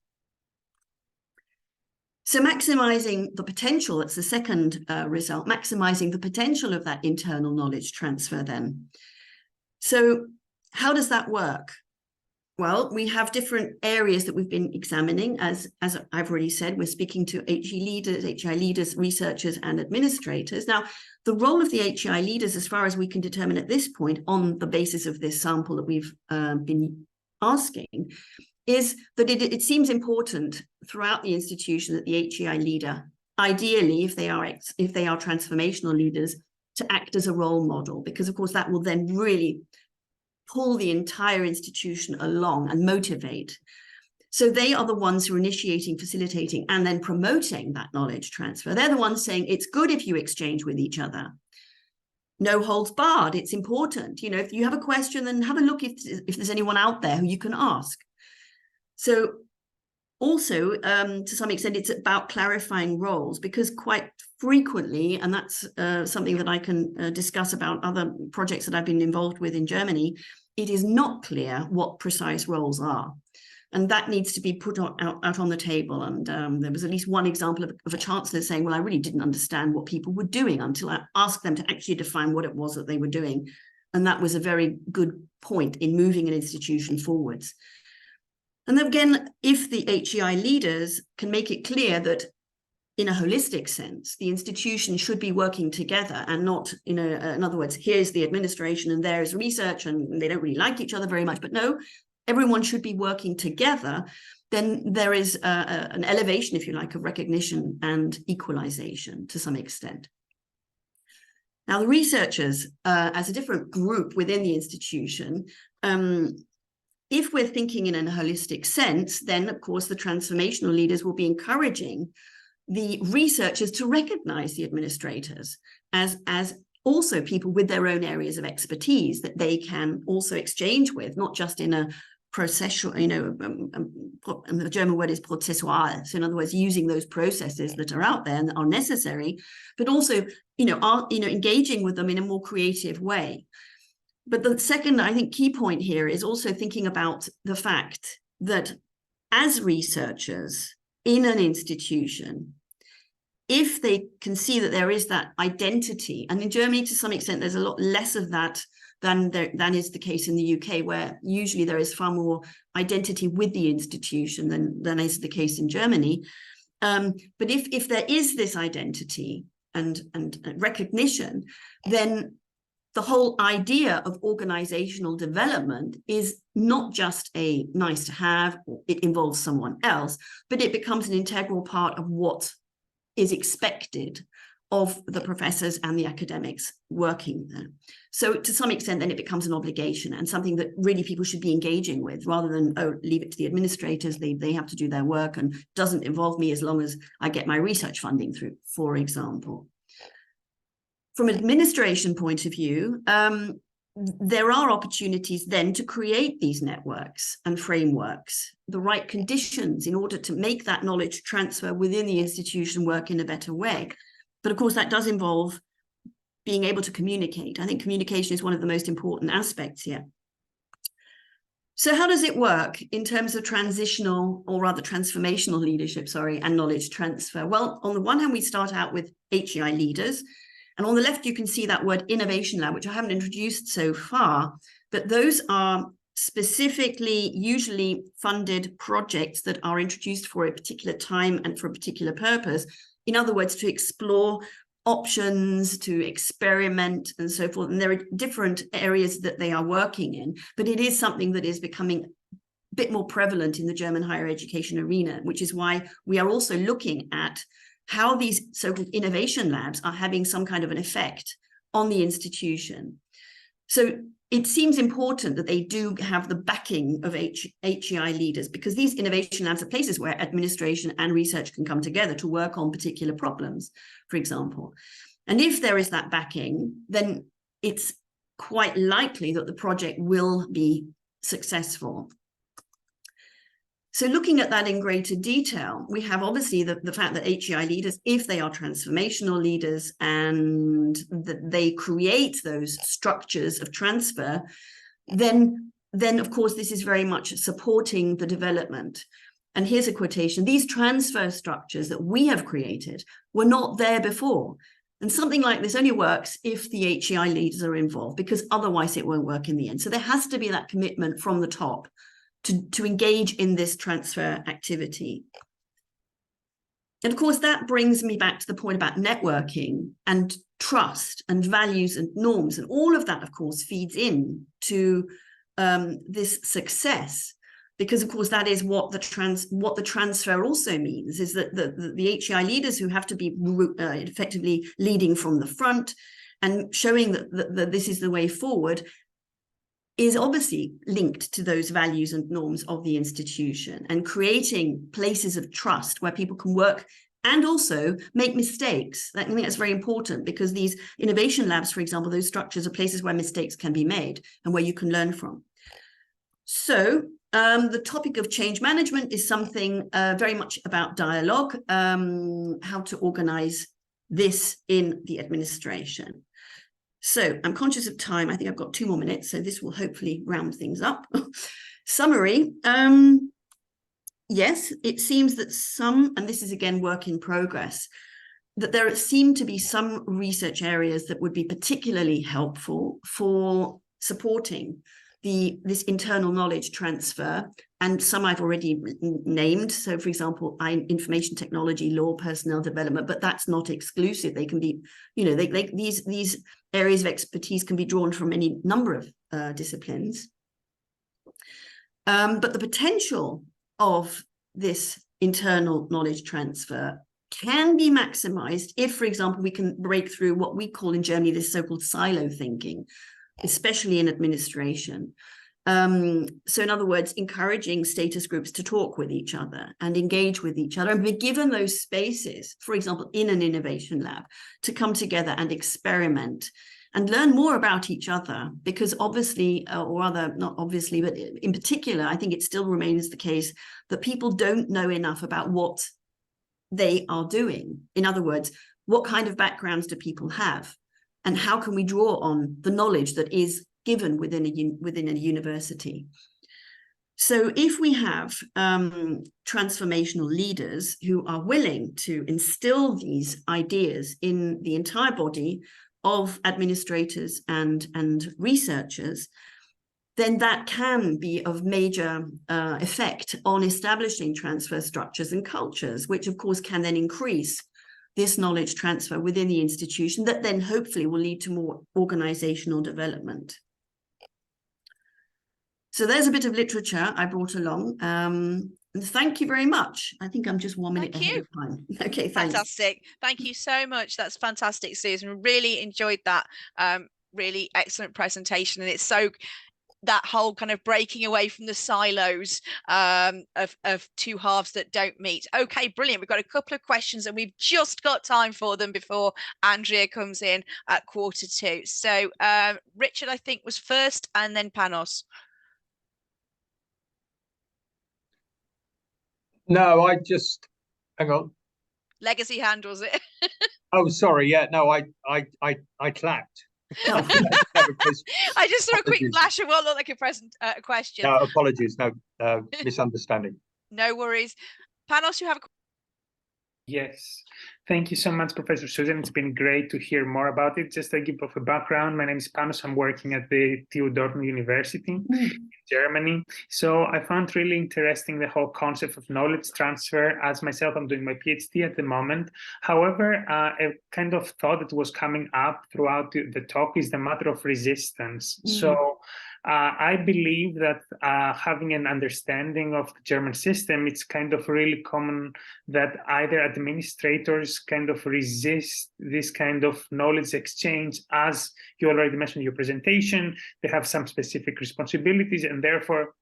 So maximizing the potential, that's the second result, maximizing the potential of that internal knowledge transfer then. So how does that work? Well, we have different areas that we've been examining. As I've already said, we're speaking to HI leaders, researchers, and administrators. Now, the role of the HI leaders, as far as we can determine at this point, on the basis of this sample that we've been asking, is that it seems important throughout the institution that the HEI leader, ideally, if they are transformational leaders, to act as a role model, because of course that will then really pull the entire institution along and motivate. So they are the ones who are initiating, facilitating, and then promoting that knowledge transfer. They're the ones saying it's good if you exchange with each other. No holds barred, it's important. You know, if you have a question, then have a look if there's anyone out there who you can ask. So also, to some extent, it's about clarifying roles, because quite frequently, and that's something that I can discuss about other projects that I've been involved with in Germany, it is not clear what precise roles are. And that needs to be put out on the table. And there was at least one example of a chancellor saying, well, I really didn't understand what people were doing until I asked them to actually define what it was that they were doing. And that was a very good point in moving an institution forwards. And then again, if the HEI leaders can make it clear that in a holistic sense, the institution should be working together and not, in other words, here's the administration and there's research and they don't really like each other very much, but no, everyone should be working together, then there is an elevation, if you like, of recognition and equalization to some extent. Now, the researchers, as a different group within the institution, if we're thinking in a holistic sense, then, of course, the transformational leaders will be encouraging the researchers to recognize the administrators as also people with their own areas of expertise that they can also exchange with, not just in a processual, and the German word is prozessual. So in other words, using those processes that are out there and that are necessary, but also, engaging with them in a more creative way. But the second, I think, key point here is also thinking about the fact that as researchers in an institution, if they can see that there is that identity, and in Germany, to some extent, there's a lot less of that than is the case in the UK, where usually there is far more identity with the institution than is the case in Germany. But if there is this identity and recognition, then the whole idea of organizational development is not just a nice to have, or it involves someone else, but it becomes an integral part of what is expected of the professors and the academics working there. So to some extent, then it becomes an obligation and something that really people should be engaging with, rather than, oh, leave it to the administrators, they have to do their work and doesn't involve me as long as I get my research funding through, for example. From an administration point of view, there are opportunities then to create these networks and frameworks, the right conditions in order to make that knowledge transfer within the institution work in a better way. But of course, that does involve being able to communicate. I think communication is one of the most important aspects here. So how does it work in terms of transitional, or rather transformational leadership, and knowledge transfer? Well, on the one hand, we start out with HEI leaders. And on the left, you can see that word innovation lab, which I haven't introduced so far, but those are specifically usually funded projects that are introduced for a particular time and for a particular purpose. In other words, to explore options, to experiment and so forth. And there are different areas that they are working in, but it is something that is becoming a bit more prevalent in the German higher education arena, which is why we are also looking at how these so-called innovation labs are having some kind of an effect on the institution. So it seems important that they do have the backing of HEI leaders, because these innovation labs are places where administration and research can come together to work on particular problems, for example. And if there is that backing, then it's quite likely that the project will be successful. So looking at that in greater detail, we have obviously the fact that HEI leaders, if they are transformational leaders and that they create those structures of transfer, then of course, this is very much supporting the development. And here's a quotation: "These transfer structures that we have created were not there before. And something like this only works if the HEI leaders are involved, because otherwise it won't work in the end." So there has to be that commitment from the top to engage in this transfer activity. And of course, that brings me back to the point about networking and trust and values and norms. And all of that, of course, feeds in to this success, because, of course, that is what the transfer also means, is that the HEI leaders who have to be effectively leading from the front and showing that this is the way forward is obviously linked to those values and norms of the institution, and creating places of trust where people can work and also make mistakes. I think that's very important, because these innovation labs, for example, those structures are places where mistakes can be made and where you can learn from. So the topic of change management is something very much about dialogue, how to organize this in the administration. So I'm conscious of time. I think I've got 2 more minutes, so this will hopefully round things up. Summary. Yes, it seems that some, and this is again work in progress, that there seem to be some research areas that would be particularly helpful for supporting this internal knowledge transfer, and some I've already named. So, for example, information technology, law, personnel development, but that's not exclusive. They can be, these areas of expertise can be drawn from any number of disciplines. But the potential of this internal knowledge transfer can be maximized if, for example, we can break through what we call in Germany this so-called silo thinking, especially in administration. So in other words, encouraging status groups to talk with each other and engage with each other, and be given those spaces, for example, in an innovation lab, to come together and experiment and learn more about each other, because obviously, or rather not obviously, but in particular, I think it still remains the case that people don't know enough about what they are doing. In other words, what kind of backgrounds do people have? And how can we draw on the knowledge that is given within a university? So if we have transformational leaders who are willing to instill these ideas in the entire body of administrators and researchers, then that can be of major effect on establishing transfer structures and cultures, which of course can then increase this knowledge transfer within the institution, that then hopefully will lead to more organizational development. So there's a bit of literature I brought along. thank you very much. I think I'm just 1 minute ahead of time. Okay, thanks. Fantastic. Thank you so much. That's fantastic, Susan. Really enjoyed that. Really excellent presentation. And it's so, that whole kind of breaking away from the silos of two halves that don't meet. Okay, brilliant. We've got a couple of questions and we've just got time for them before Andrea comes in at 1:45. So Richard, I think, was first, and then Panos. No, I just, hang on. Legacy handles it. Oh, sorry. Yeah, no, I clapped. Oh. I just saw a quick flash of what looked like a question. No, apologies. No, misunderstanding. No worries. Panos, you have a Yes, thank you so much, Professor Susan. It's been great to hear more about it. Just to give a background, my name is Panos. I'm working at the TU Dortmund University in Germany. So I found really interesting the whole concept of knowledge transfer. As myself, I'm doing my PhD at the moment. However, a kind of thought that was coming up throughout the talk is the matter of resistance. So I believe that having an understanding of the German system, it's kind of really common that either administrators kind of resist this kind of knowledge exchange. As you already mentioned in your presentation, they have some specific responsibilities, and therefore,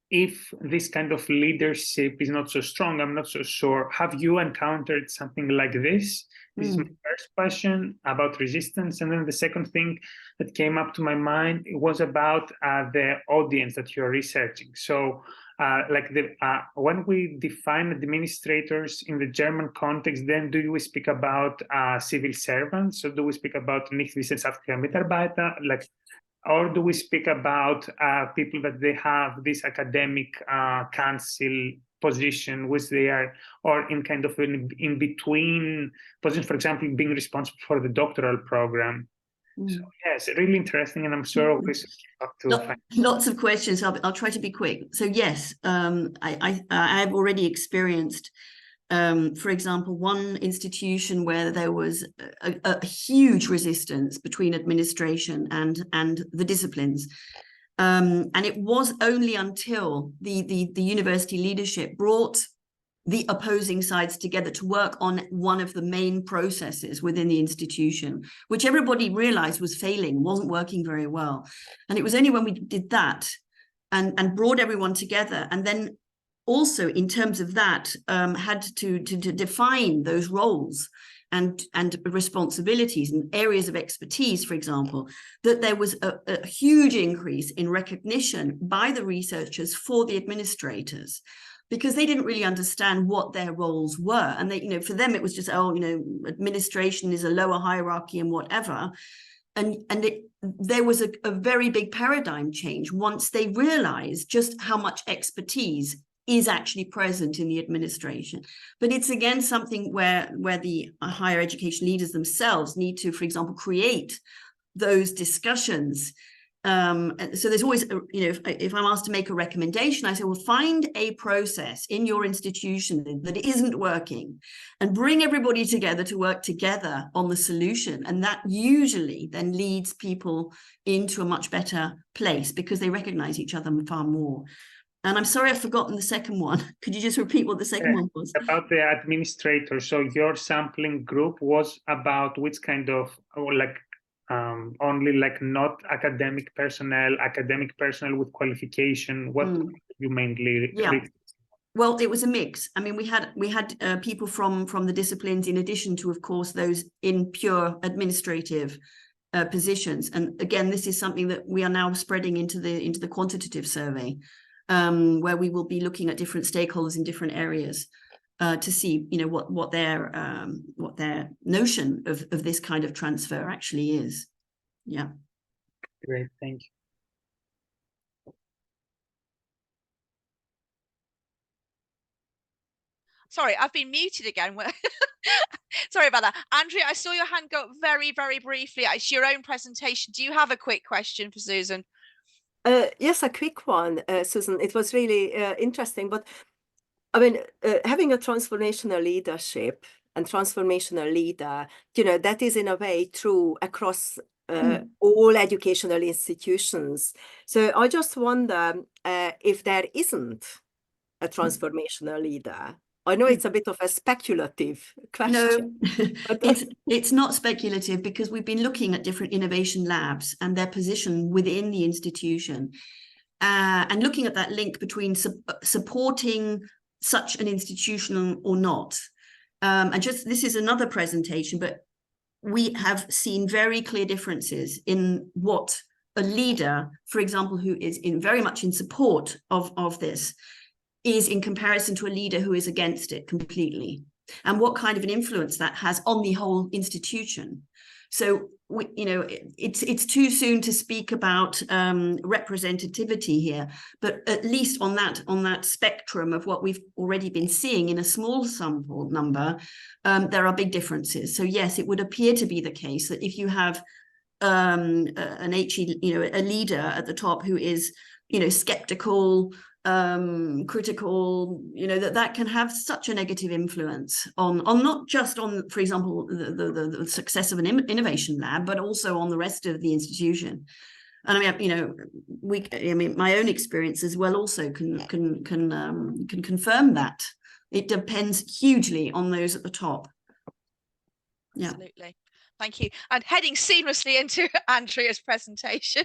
if this kind of leadership is not so strong, I'm not so sure. Have you encountered something like this? This is my first question about resistance. And then the second thing that came up to my mind was about the audience that you're researching. So when we define administrators in the German context, then do we speak about civil servants? So do we speak about nicht wissenschaftliche Mitarbeiter, or do we speak about people that they have this academic council position, which they are, or in kind of an in-between position, for example, being responsible for the doctoral program? So yes, really interesting, and I'm sure we should talk to lots of questions. I'll try to be quick. So yes, I have already experienced, for example, one institution where there was a huge resistance between administration and the disciplines. And it was only until the university leadership brought the opposing sides together to work on one of the main processes within the institution, which everybody realized was failing, wasn't working very well. And it was only when we did that and brought everyone together, and then also in terms of that, had to define those roles and responsibilities and areas of expertise, for example, that there was a huge increase in recognition by the researchers for the administrators, because they didn't really understand what their roles were. And they, for them, it was just, administration is a lower hierarchy and whatever. And there was a very big paradigm change once they realized just how much expertise is actually present in the administration. But it's again something where the higher education leaders themselves need to, for example, create those discussions. So there's always, if I'm asked to make a recommendation, I say, well, find a process in your institution that isn't working and bring everybody together to work together on the solution. And that usually then leads people into a much better place because they recognize each other far more. And I'm sorry, I've forgotten the second one. Could you just repeat what the second one was? About the administrator. So your sampling group was about which kind of, only not academic personnel with qualification. What you mainly? Yeah. Well, it was a mix. I mean, we had people from the disciplines, in addition to, of course, those in pure administrative positions. And again, this is something that we are now spreading into the quantitative survey, where we will be looking at different stakeholders in different areas to see, what their notion of this kind of transfer actually is. Yeah. Great, thank you. Sorry, I've been muted again. Sorry about that. Andrea, I saw your hand go up very, very briefly. It's your own presentation. Do you have a quick question for Susan? Yes, a quick one, Susan. It was really interesting, but I mean, having a transformational leadership and transformational leader, that is in a way true across all educational institutions. So I just wonder if there isn't a transformational leader? I know it's a bit of a speculative question. No, it's not speculative, because we've been looking at different innovation labs and their position within the institution, and looking at that link between supporting such an institution or not. And just, this is another presentation, but we have seen very clear differences in what a leader, for example, who is very much in support of this, is in comparison to a leader who is against it completely, and what kind of an influence that has on the whole institution. So it's too soon to speak about representativity here, but at least on that spectrum of what we've already been seeing in a small sample number, there are big differences. So yes, it would appear to be the case that if you have an HE, a leader at the top who is skeptical, critical, that can have such a negative influence on not just on, for example, the success of an innovation lab, but also on the rest of the institution. And I mean, my own experience as well also can confirm that. It depends hugely on those at the top. Yeah. Absolutely. Thank you. And heading seamlessly into Andrea's presentation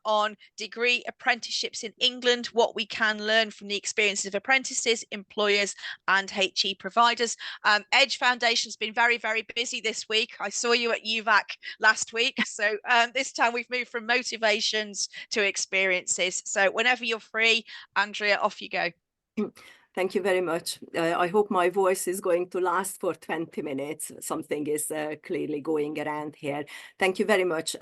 on degree apprenticeships in England, what we can learn from the experiences of apprentices, employers and HE providers. Edge Foundation's been very, very busy this week. I saw you at UVAC last week. So this time we've moved from motivations to experiences. So whenever you're free, Andrea, off you go. Thank you very much. I hope my voice is going to last for 20 minutes. Something is clearly going around here. Thank you very much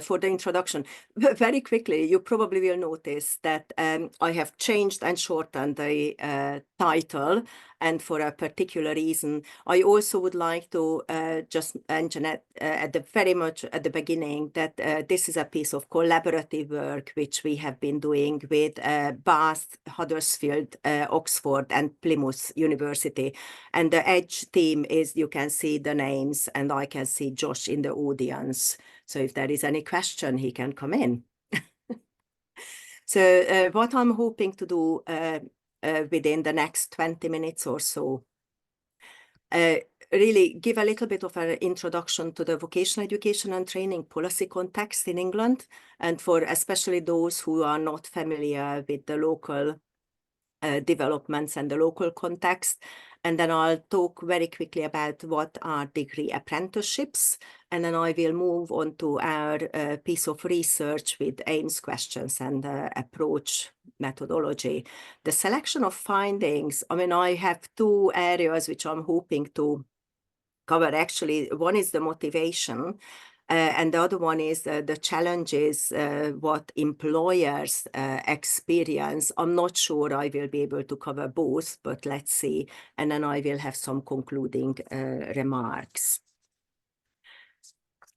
for the introduction. Very quickly, you probably will notice that I have changed and shortened the title, and for a particular reason. I also would like to just mention at the beginning that this is a piece of collaborative work which we have been doing with Bath, Huddersfield, Oxford and Plymouth University. And the EDGE team is, you can see the names, and I can see Josh in the audience. So if there is any question, he can come in. So what I'm hoping to do within the next 20 minutes or so, really give a little bit of an introduction to the vocational education and training policy context in England, and for especially those who are not familiar with the local developments and the local context. And then I'll talk very quickly about what are degree apprenticeships, and then I will move on to our piece of research with aims questions and approach methodology. The selection of findings, I mean, I have two areas which I'm hoping to cover. Actually, one is the motivation, and the other one is the challenges, what employers experience. I'm not sure I will be able to cover both, but let's see. And then I will have some concluding remarks.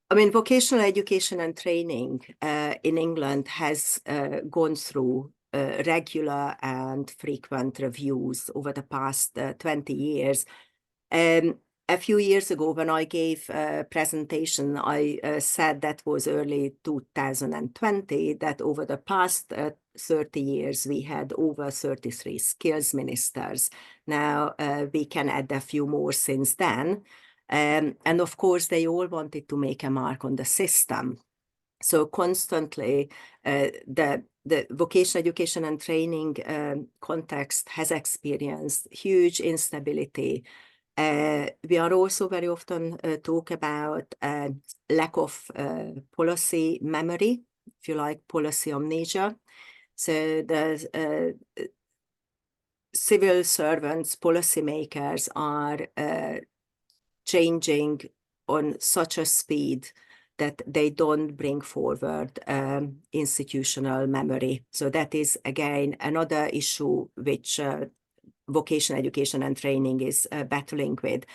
I mean, vocational education and training in England has gone through regular and frequent reviews over the past 20 years. A few years ago, when I gave a presentation, I said that was early 2020, that over the past 30 years, we had over 33 skills ministers. Now, we can add a few more since then. And of course, they all wanted to make a mark on the system. So constantly, the vocational education and training context has experienced huge instability. We are also very often talk about lack of policy memory, if you like, policy amnesia. So the civil servants, policymakers are changing on such a speed that they don't bring forward institutional memory. So that is, again, another issue which vocational education and training is battling with.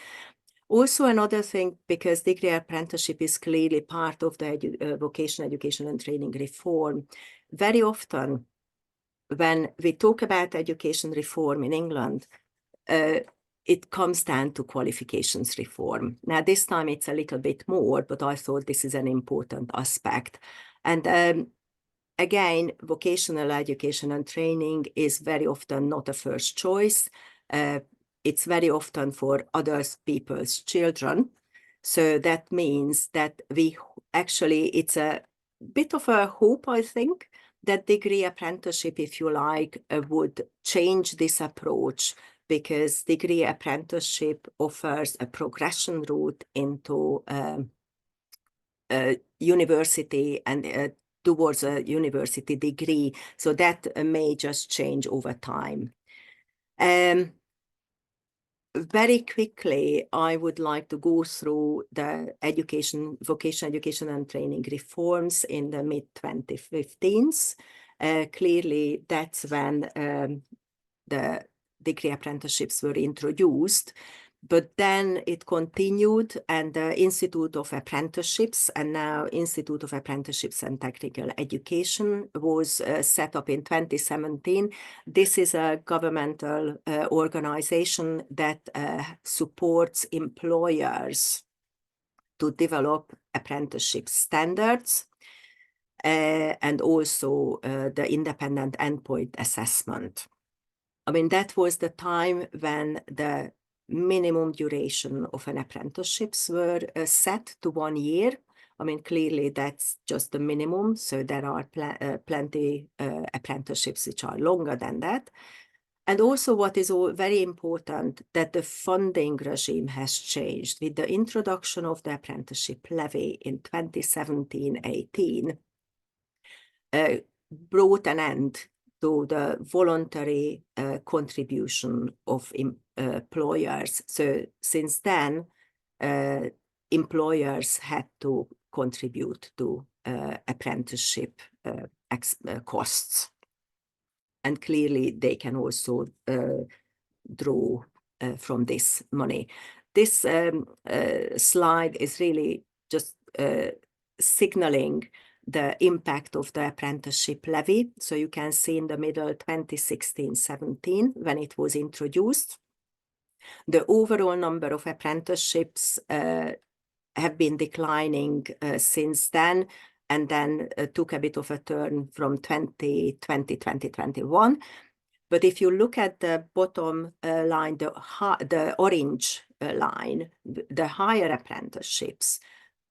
Also another thing, because degree apprenticeship is clearly part of the vocational education and training reform, very often when we talk about education reform in England, it comes down to qualifications reform. Now, this time it's a little bit more, but I thought this is an important aspect. And again, vocational education and training is very often not a first choice. It's very often for other people's children. So that means that it's a bit of a hope, I think, that degree apprenticeship, if you like, would change this approach, because degree apprenticeship offers a progression route into university and towards a university degree. So that may just change over time. Very quickly, I would like to go through the vocational education and training reforms in the mid-2015s. Clearly, that's when the degree apprenticeships were introduced. But then it continued, and the Institute of Apprenticeships, and now Institute of Apprenticeships and Technical Education, was set up in 2017. This is a governmental organization that supports employers to develop apprenticeship standards and also the independent endpoint assessment. I mean, that was the time when the minimum duration of an apprenticeships were set to 1 year. I mean, clearly that's just the minimum. So there are plenty apprenticeships which are longer than that. And also what is very important, that the funding regime has changed with the introduction of the apprenticeship levy in 2017-18, brought an end to the voluntary contribution of employers. So since then, employers had to contribute to apprenticeship costs. And clearly they can also draw from this money. This slide is really just signaling the impact of the apprenticeship levy. So you can see in the middle 2016-17 when it was introduced. The overall number of apprenticeships have been declining since then, and then took a bit of a turn from 2020-2021. But if you look at the bottom line, the orange line, the higher apprenticeships,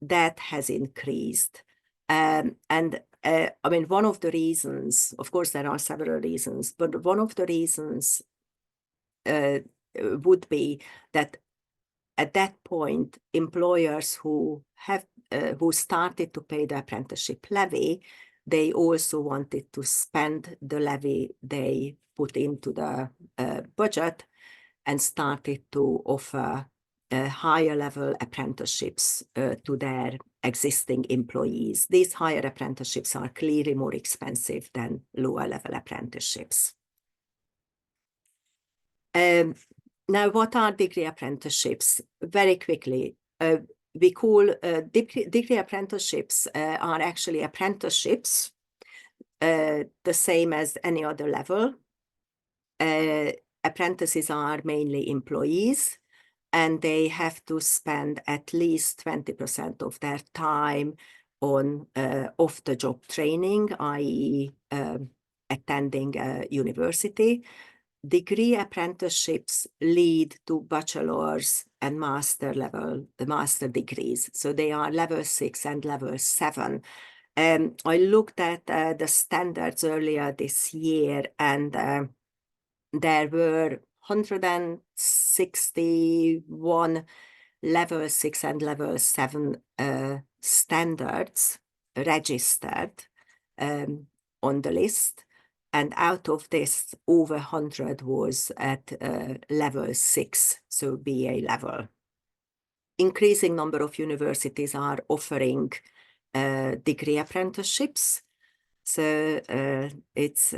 that has increased. I mean, one of the reasons, of course, there are several reasons, but one of the reasons would be that at that point, employers who started to pay the apprenticeship levy, they also wanted to spend the levy they put into the budget, and started to offer higher level apprenticeships to their existing employees. These higher apprenticeships are clearly more expensive than lower level apprenticeships. Now, what are degree apprenticeships? Very quickly, we call degree apprenticeships are actually apprenticeships, the same as any other level. Apprentices are mainly employees, and they have to spend at least 20% of their time on off-the-job training, i.e. Attending a university. Degree apprenticeships lead to bachelor's and master degrees. So they are level 6 and level 7. I looked at the standards earlier this year, and there were 161 level 6 and level 7 standards registered on the list. And out of this, over 100 was at level 6, so BA level. Increasing number of universities are offering degree apprenticeships. So it's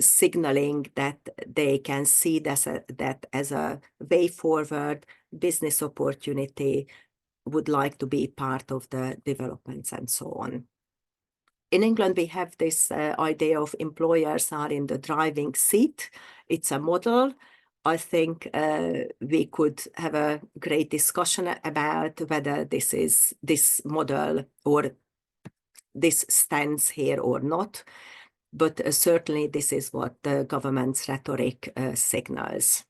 signaling that they can see that as a way forward, business opportunity, would like to be part of the developments and so on. In England, we have this idea of employers are in the driving seat. It's a model. I think we could have a great discussion about whether this model or this stands here or not, but certainly this is what the government's rhetoric signals.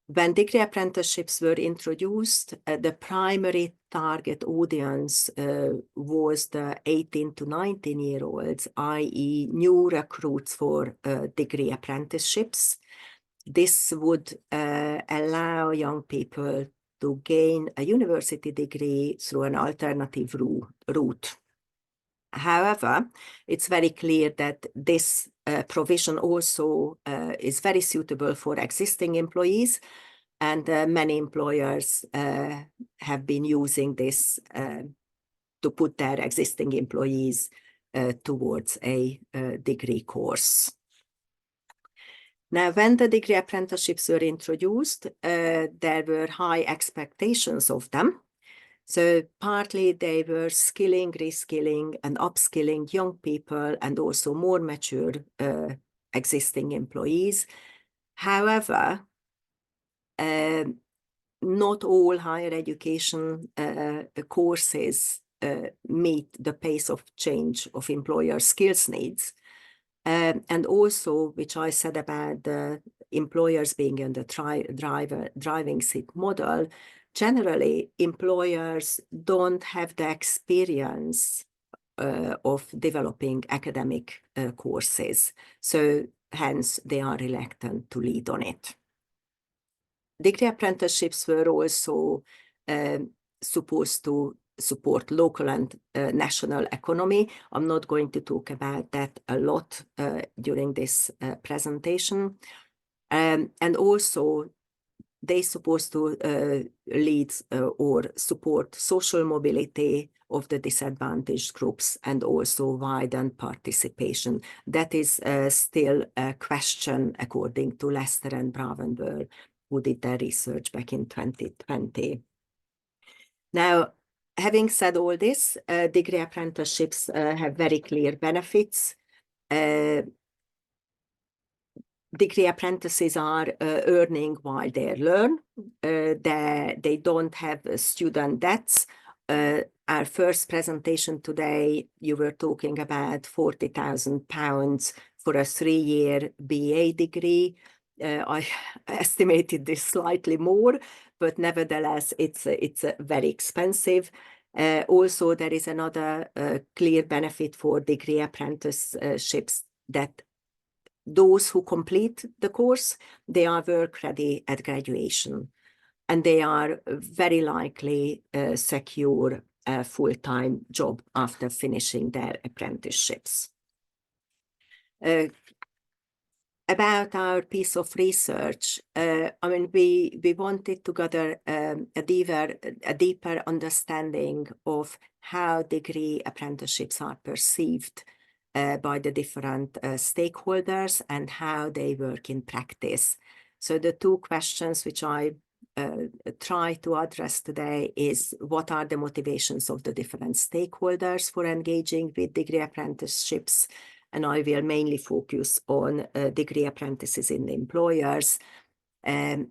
When degree apprenticeships were introduced, the primary target audience was the 18 to 19-year-olds, i.e. new recruits for degree apprenticeships. This would allow young people to gain a university degree through an alternative route. However, it's very clear that this provision also is very suitable for existing employees, and many employers have been using this to put their existing employees towards a degree course. Now, when the degree apprenticeships were introduced, there were high expectations of them. So partly they were skilling, reskilling, and upskilling young people and also more mature existing employees. However, not all higher education courses meet the pace of change of employer skills needs. And also, which I said about the employers being in the driving seat model, generally, employers don't have the experience of developing academic courses. So hence, they are reluctant to lead on it. Degree apprenticeships were also supposed to support local and national economy. I'm not going to talk about that a lot during this presentation. And also, they're supposed to lead or support social mobility of the disadvantaged groups and also widen participation. That is still a question, according to Lester and Bravenberg, who did their research back in 2020. Now, having said all this, degree apprenticeships have very clear benefits. Degree apprentices are earning while they learn. They don't have student debts. Our first presentation today, you were talking about £40,000 for a 3-year BA degree. I estimated this slightly more, but nevertheless, it's very expensive. Also, there is another clear benefit for degree apprenticeships, that those who complete the course, they are work ready at graduation, and they are very likely secure a full-time job after finishing their apprenticeships. About our piece of research, I mean, we wanted to gather a deeper understanding of how degree apprenticeships are perceived by the different stakeholders and how they work in practice. So the two questions which I try to address today is, what are the motivations of the different stakeholders for engaging with degree apprenticeships? And I will mainly focus on degree apprentices in the employers. How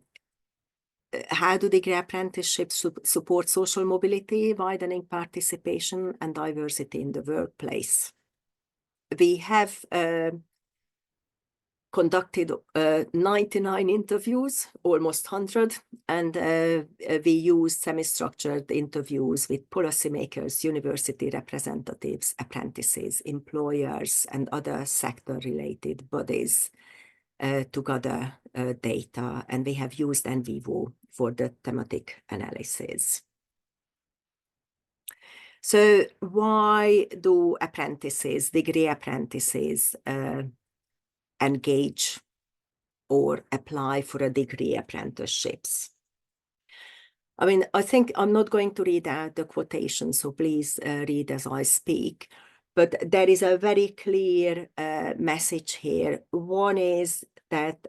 do degree apprenticeships support social mobility, widening participation, and diversity in the workplace? We have conducted 99 interviews, almost 100, and we used semi-structured interviews with policymakers, university representatives, apprentices, employers, and other sector-related bodies to gather data, and we have used NVivo for the thematic analysis. So why do apprentices, degree apprentices, engage or apply for a degree apprenticeships? I mean, I think I'm not going to read out the quotation, so please read as I speak, but there is a very clear message here. One is that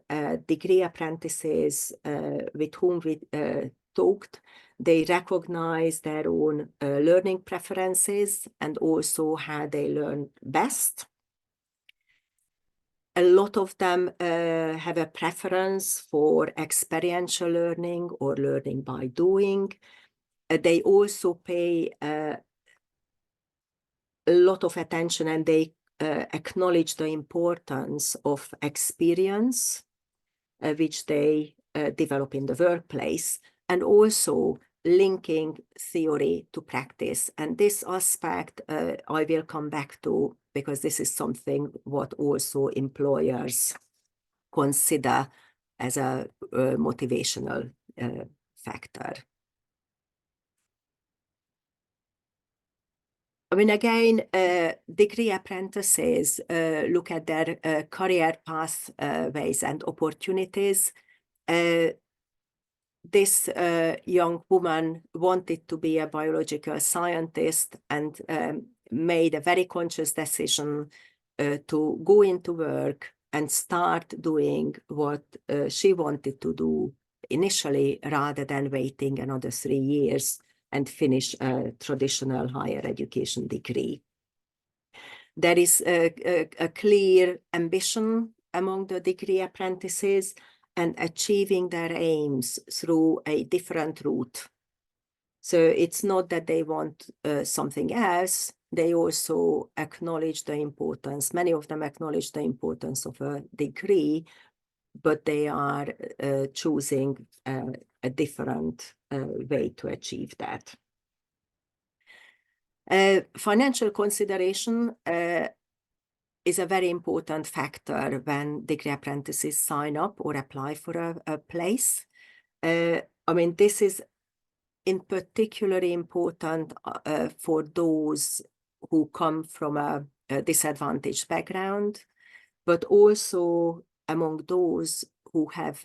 degree apprentices with whom we talked, they recognize their own learning preferences and also how they learn best. A lot of them have a preference for experiential learning or learning by doing. They also pay a lot of attention, and they acknowledge the importance of experience, which they develop in the workplace, and also linking theory to practice. And this aspect I will come back to, because this is something what also employers consider as a motivational factor. I mean, again, degree apprentices look at their career pathways and opportunities. This young woman wanted to be a biological scientist and made a very conscious decision to go into work and start doing what she wanted to do initially, rather than waiting another 3 years and finish a traditional higher education degree. There is a clear ambition among the degree apprentices and achieving their aims through a different route. So it's not that they want something else, they also acknowledge the importance, many of them acknowledge the importance of a degree, but they are choosing a different way to achieve that. Financial consideration is a very important factor when degree apprentices sign up or apply for a place. I mean, this is in particularly important for those who come from a disadvantaged background, but also among those who have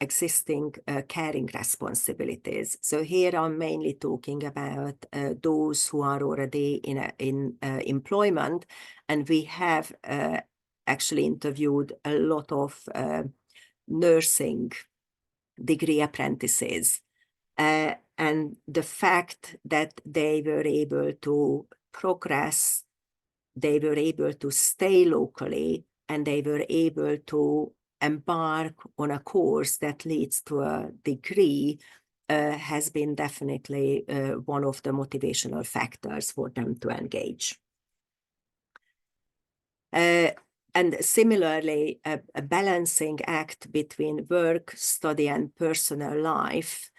existing caring responsibilities. So here I'm mainly talking about those who are already in employment, and we have actually interviewed a lot of nursing degree apprentices, and the fact that they were able to progress, they were able to stay locally, and they were able to embark on a course that leads to a degree has been definitely one of the motivational factors for them to engage. And similarly, a balancing act between work, study, and personal life.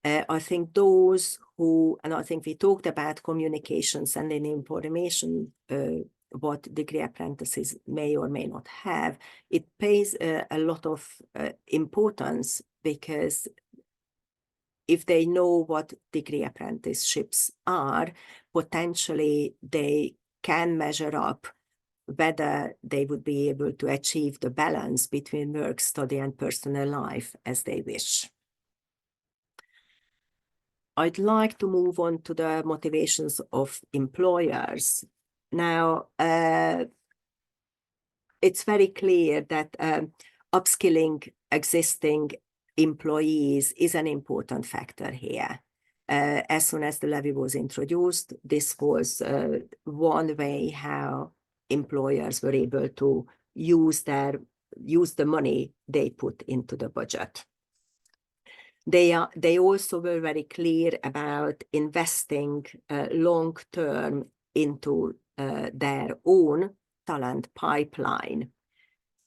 I think those who, and I think we talked about communications and in information, what degree apprentices may or may not have, it pays a lot of importance, because if they know what degree apprenticeships are, potentially they can measure up whether they would be able to achieve the balance between work, study, and personal life as they wish. I'd like to move on to the motivations of employers. Now, it's very clear that upskilling existing employees is an important factor here. As soon as the levy was introduced, this was one way how employers were able to use the money they put into the budget. They also were very clear about investing long-term into their own talent pipeline.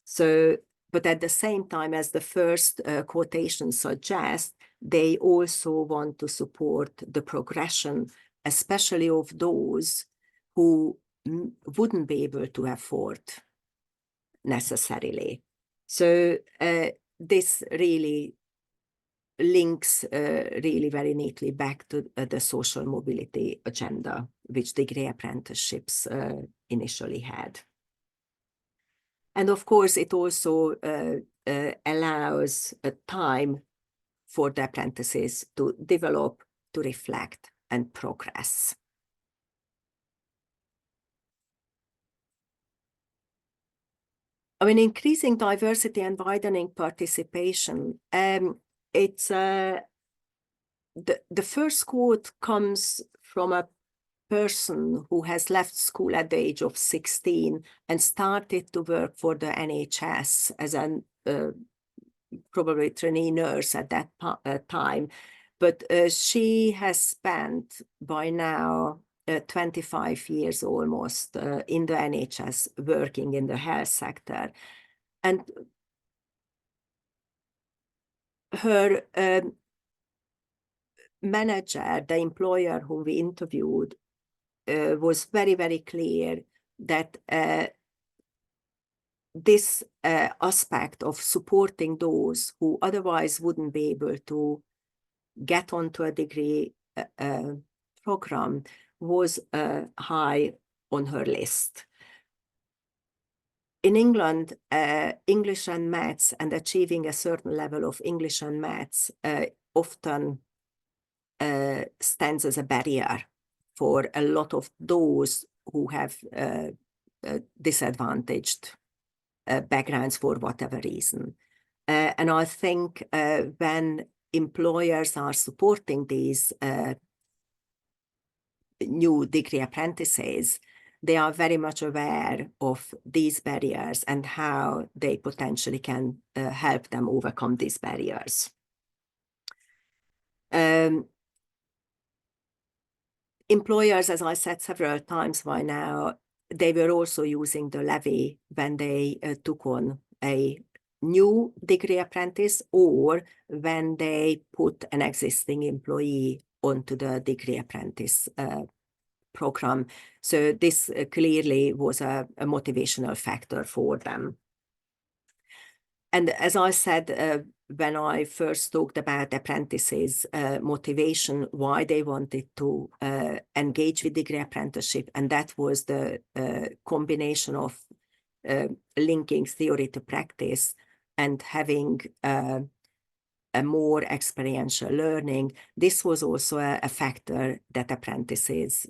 So, but at the same time, as the first quotation suggests, they also want to support the progression, especially of those who wouldn't be able to afford necessarily. So this really links really very neatly back to the social mobility agenda, which degree apprenticeships initially had. And of course, it also allows a time for the apprentices to develop, to reflect, and progress. I mean, increasing diversity and widening participation. It's the first quote comes from a person who has left school at the age of 16 and started to work for the NHS as an probably trainee nurse at that time. But she has spent by now 25 years almost in the NHS, working in the health sector. And her manager, the employer whom we interviewed, was very, very clear that this aspect of supporting those who otherwise wouldn't be able to get onto a degree program was high on her list. In England, English and maths and achieving a certain level of English and maths often stands as a barrier for a lot of those who have disadvantaged backgrounds for whatever reason. And I think when employers are supporting these new degree apprentices, they are very much aware of these barriers and how they potentially can help them overcome these barriers. Employers, as I said several times by now, they were also using the levy when they took on a new degree apprentice or when they put an existing employee onto the degree apprentice program. So this clearly was a motivational factor for them. And as I said, when I first talked about apprentices' motivation, why they wanted to engage with degree apprenticeship, and that was the combination of linking theory to practice and having a more experiential learning. This was also a factor that apprentices,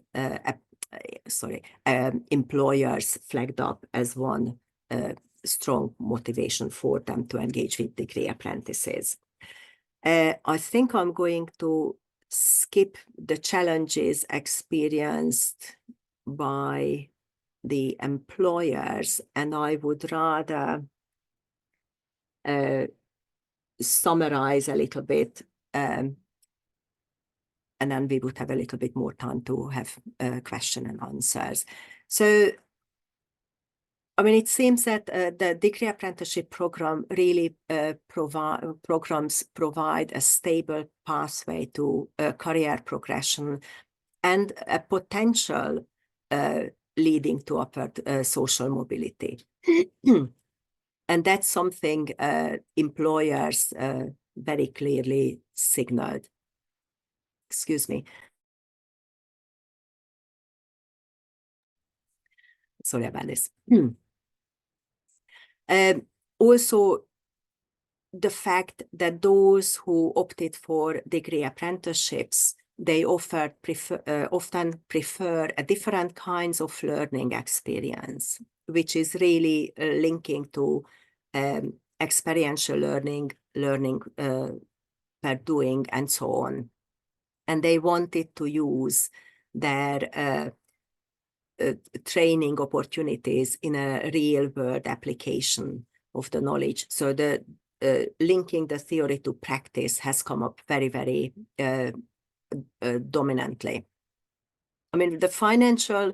employers flagged up as one strong motivation for them to engage with degree apprentices. I think I'm going to skip the challenges experienced by the employers, and I would rather summarize a little bit, and then we would have a little bit more time to have question and answers. So, I mean, it seems that the degree apprenticeship program really programs provide a stable pathway to career progression and a potential leading to upward social mobility. And that's something employers very clearly signaled. Excuse me. Sorry about this. Also, the fact that those who opted for degree apprenticeships, they often prefer a different kinds of learning experience, which is really linking to experiential learning per doing, and so on. And they wanted to use their training opportunities in a real-world application of the knowledge. So the linking the theory to practice has come up very, very dominantly. I mean, the financial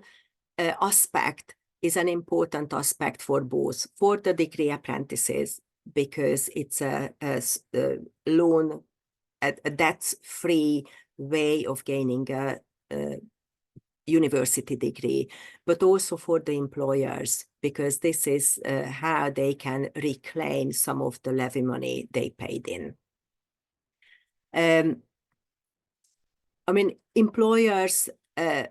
aspect is an important aspect for both, for the degree apprentices, because it's a loan, a debt-free way of gaining a university degree, but also for the employers, because this is how they can reclaim some of the levy money they paid in. I mean, employers, they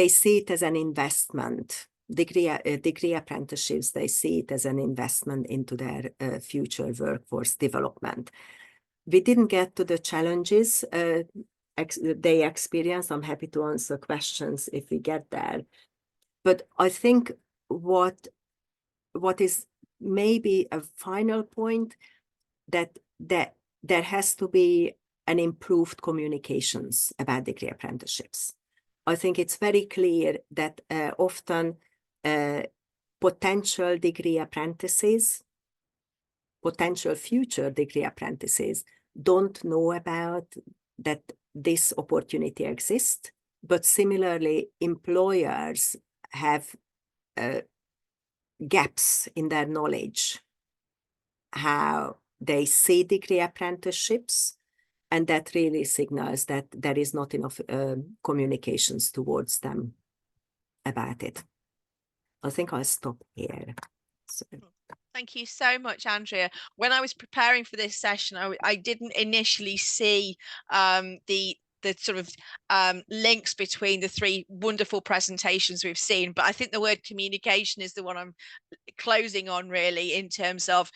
see it as an investment. Degree apprenticeships, they see it as an investment into their future workforce development. We didn't get to the challenges they experience. I'm happy to answer questions if we get there. But I think what is maybe a final point, that there has to be an improved communications about degree apprenticeships. I think it's very clear that often potential degree apprentices, potential future degree apprentices don't know about that this opportunity exists, but similarly, employers have gaps in their knowledge, how they see degree apprenticeships, and that really signals that there is not enough communications towards them about it. I think I'll stop here. So. Thank you so much, Andrea. When I was preparing for this session, I didn't initially see the sort of links between the three wonderful presentations we've seen, but I think the word communication is the one I'm closing on, really, in terms of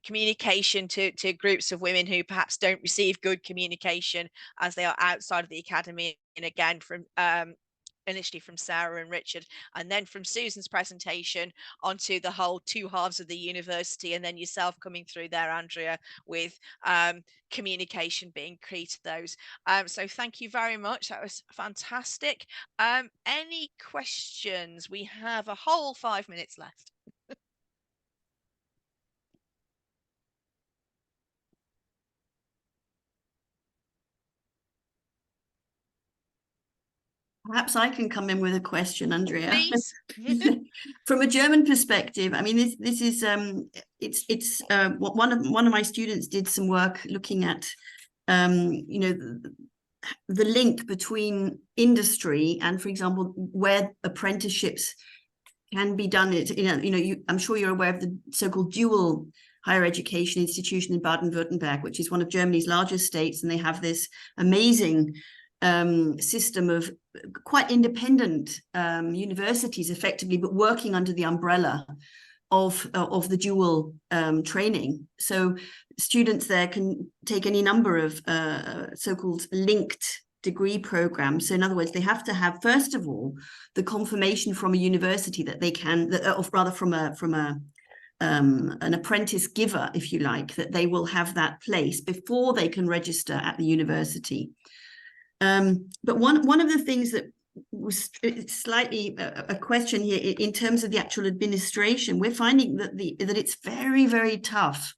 communication to groups of women who perhaps don't receive good communication as they are outside of the academy. And again, from initially from Sarah and Richard, and then from Susan's presentation onto the whole two halves of the university, and then yourself coming through there, Andrea, with communication being key to those. So thank you very much. That was fantastic. Any questions? We have a whole 5 minutes left. Perhaps I can come in with a question, Andrea. Please. From a German perspective, I mean, this is one of my students did some work looking at you know, the link between industry and, for example, where apprenticeships can be done. I'm sure you're aware of the so-called dual higher education institution in Baden-Württemberg, which is one of Germany's largest states, and they have this amazing system of quite independent universities, effectively, but working under the umbrella of the dual training. So students there can take any number of so-called linked degree programs. So in other words, they have to have, first of all, the confirmation from a university that they can, or rather from an apprentice giver, if you like, that they will have that place before they can register at the university. But one of the things that was slightly a question here in terms of the actual administration, we're finding that it's very, very tough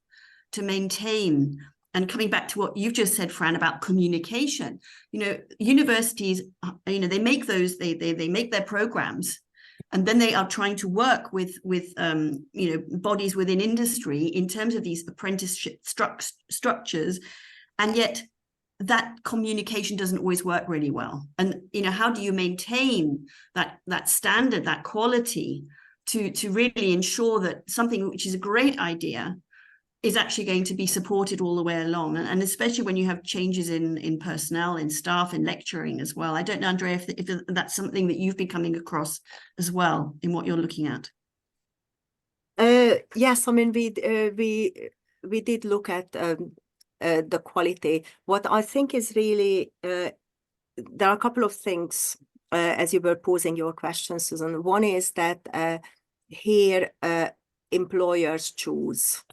to maintain. And coming back to what you've just said, Fran, about communication, universities, they make those, they make their programs, and then they are trying to work with bodies within industry in terms of these apprenticeship structures, and yet that communication doesn't always work really well. And how do you maintain that standard, that quality, to really ensure that something which is a great idea is actually going to be supported all the way along, and especially when you have changes in personnel, in staff, in lecturing as well. I don't know, Andrea, if that's something that you've been coming across as well in what you're looking at. Yes, I mean, we did look at the quality. What I think is really, there are a couple of things as you were posing your questions, Susan. One is that here employers choose.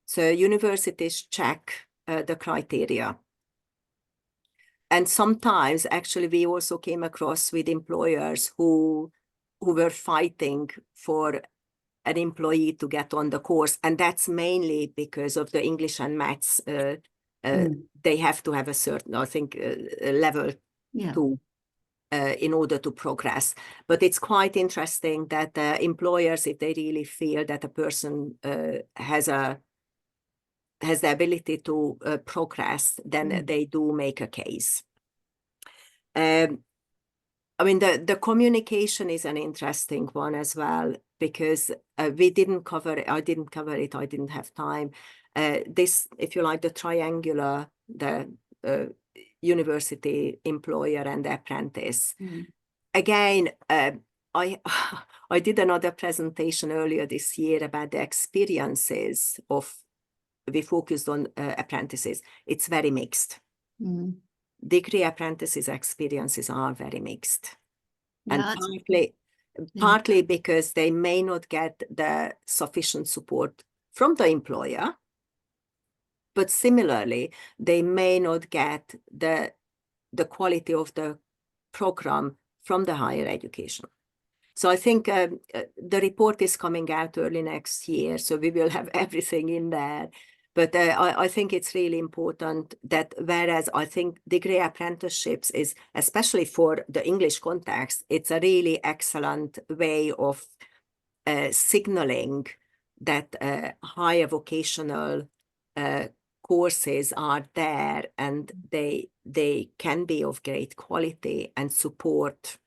So universities check the criteria. And sometimes actually we also came across with employers who were fighting for an employee to get on the course, and that's mainly because of the English and maths. They have to have a certain, I think, level 2 in order to progress. But it's quite interesting that employers, if they really feel that a person has the ability to progress, then they do make a case. I mean, the communication is an interesting one as well, because we didn't cover it. I didn't cover it. I didn't have time. This, if you like, the triangular, the university, employer, and apprentice. Again, I did another presentation earlier this year about the experiences of, we focused on apprentices. It's very mixed. Degree apprentices' experiences are very mixed. Yeah, and partly because they may not get the sufficient support from the employer, but similarly, they may not get the quality of the program from the higher education. So I think the report is coming out early next year, so we will have everything in there. But I think it's really important that whereas I think degree apprenticeships is, especially for the English context, it's a really excellent way of signaling that higher vocational courses are there and they can be of great quality and support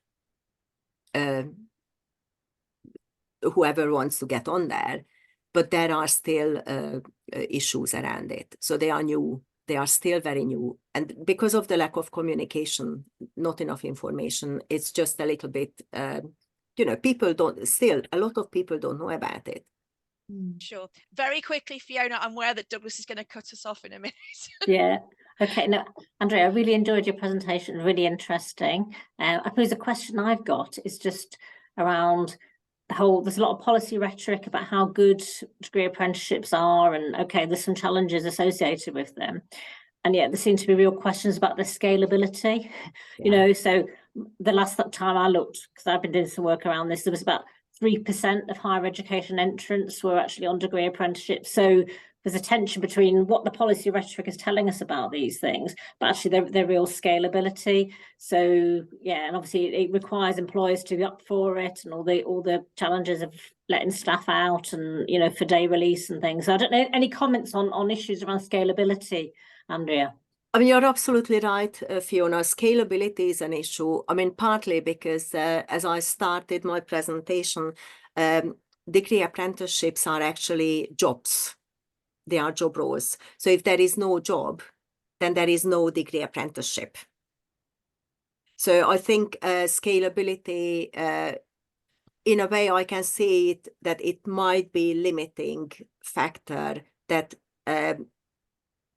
whoever wants to get on there. But there are still issues around it. So they are new. They are still very new. And because of the lack of communication, not enough information, it's just a little bit, you know, a lot of people don't know about it. Sure. Very quickly, Fiona, I'm aware that Douglas is going to cut us off in a minute. Yeah. Okay. No, Andrea, I really enjoyed your presentation. Really interesting. I suppose the question I've got is just around the whole, there's a lot of policy rhetoric about how good degree apprenticeships are, and okay, there's some challenges associated with them. And yet there seem to be real questions about the scalability, you know. So the last time I looked, because I've been doing some work around this, there was about 3% of higher education entrants were actually on degree apprenticeships. So there's a tension between what the policy rhetoric is telling us about these things, but actually their real scalability. So yeah, and obviously it requires employers to be up for it, and all the challenges of letting staff out, and you know, for day release and things. So I don't know, any comments on issues around scalability, Andrea? I mean, you're absolutely right, Fiona. Scalability is an issue. I mean, partly because as I started my presentation, degree apprenticeships are actually jobs. They are job roles. So if there is no job, then there is no degree apprenticeship. So I think scalability, in a way, I can see it that it might be limiting factor, that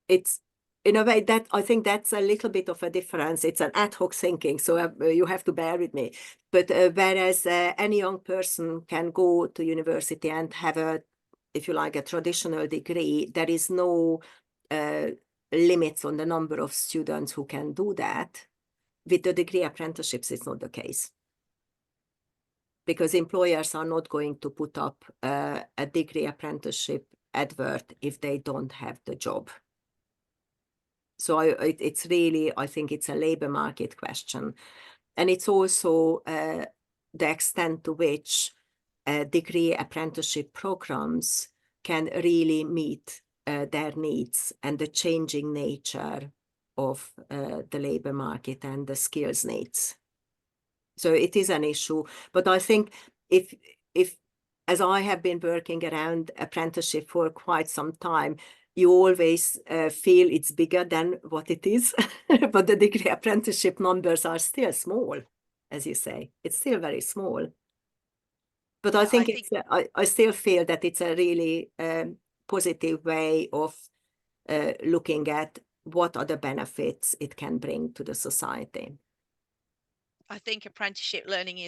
it's, in a way, that I think that's a little bit of a difference. It's an ad hoc thinking, so you have to bear with me. But whereas any young person can go to university and have a, if you like, a traditional degree, there is no limits on the number of students who can do that. With the degree apprenticeships, it's not the case. Because employers are not going to put up a degree apprenticeship advert if they don't have the job. So it's really, I think it's a labor market question. And it's also the extent to which degree apprenticeship programs can really meet their needs and the changing nature of the labor market and the skills needs. So it is an issue. But I think if as I have been working around apprenticeship for quite some time, you always feel it's bigger than what it is. But the degree apprenticeship numbers are still small, as you say. It's still very small. But I think I still feel that it's a really positive way of looking at what are the benefits it can bring to the society. I think apprenticeship learning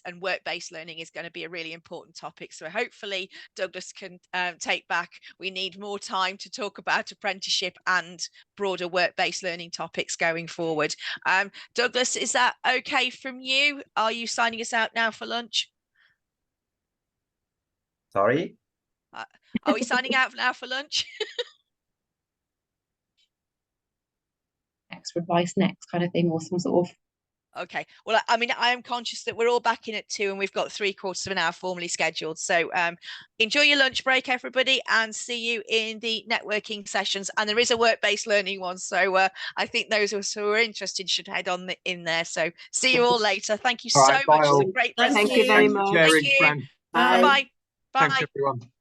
and work-based learning is going to be a really important topic. So hopefully Douglas can take back. We need more time to talk about apprenticeship and broader work-based learning topics going forward. Douglas, is that okay from you? Are you signing us out now for lunch? Sorry? Are we signing out now for lunch? Next advice, next kind of thing, or some sort of. Okay. Well, I mean, I am conscious that we're all back in at 2 and we've got 3/4 of an hour formally scheduled. So enjoy your lunch break, everybody, and see you in the networking sessions. And there is a work-based learning one. So I think those of us who are interested should head on in there. So see you all later. Thank you so much. It's a great presentation. Thank you very much. Thank you. Bye. Bye-bye. Bye. Thanks, everyone.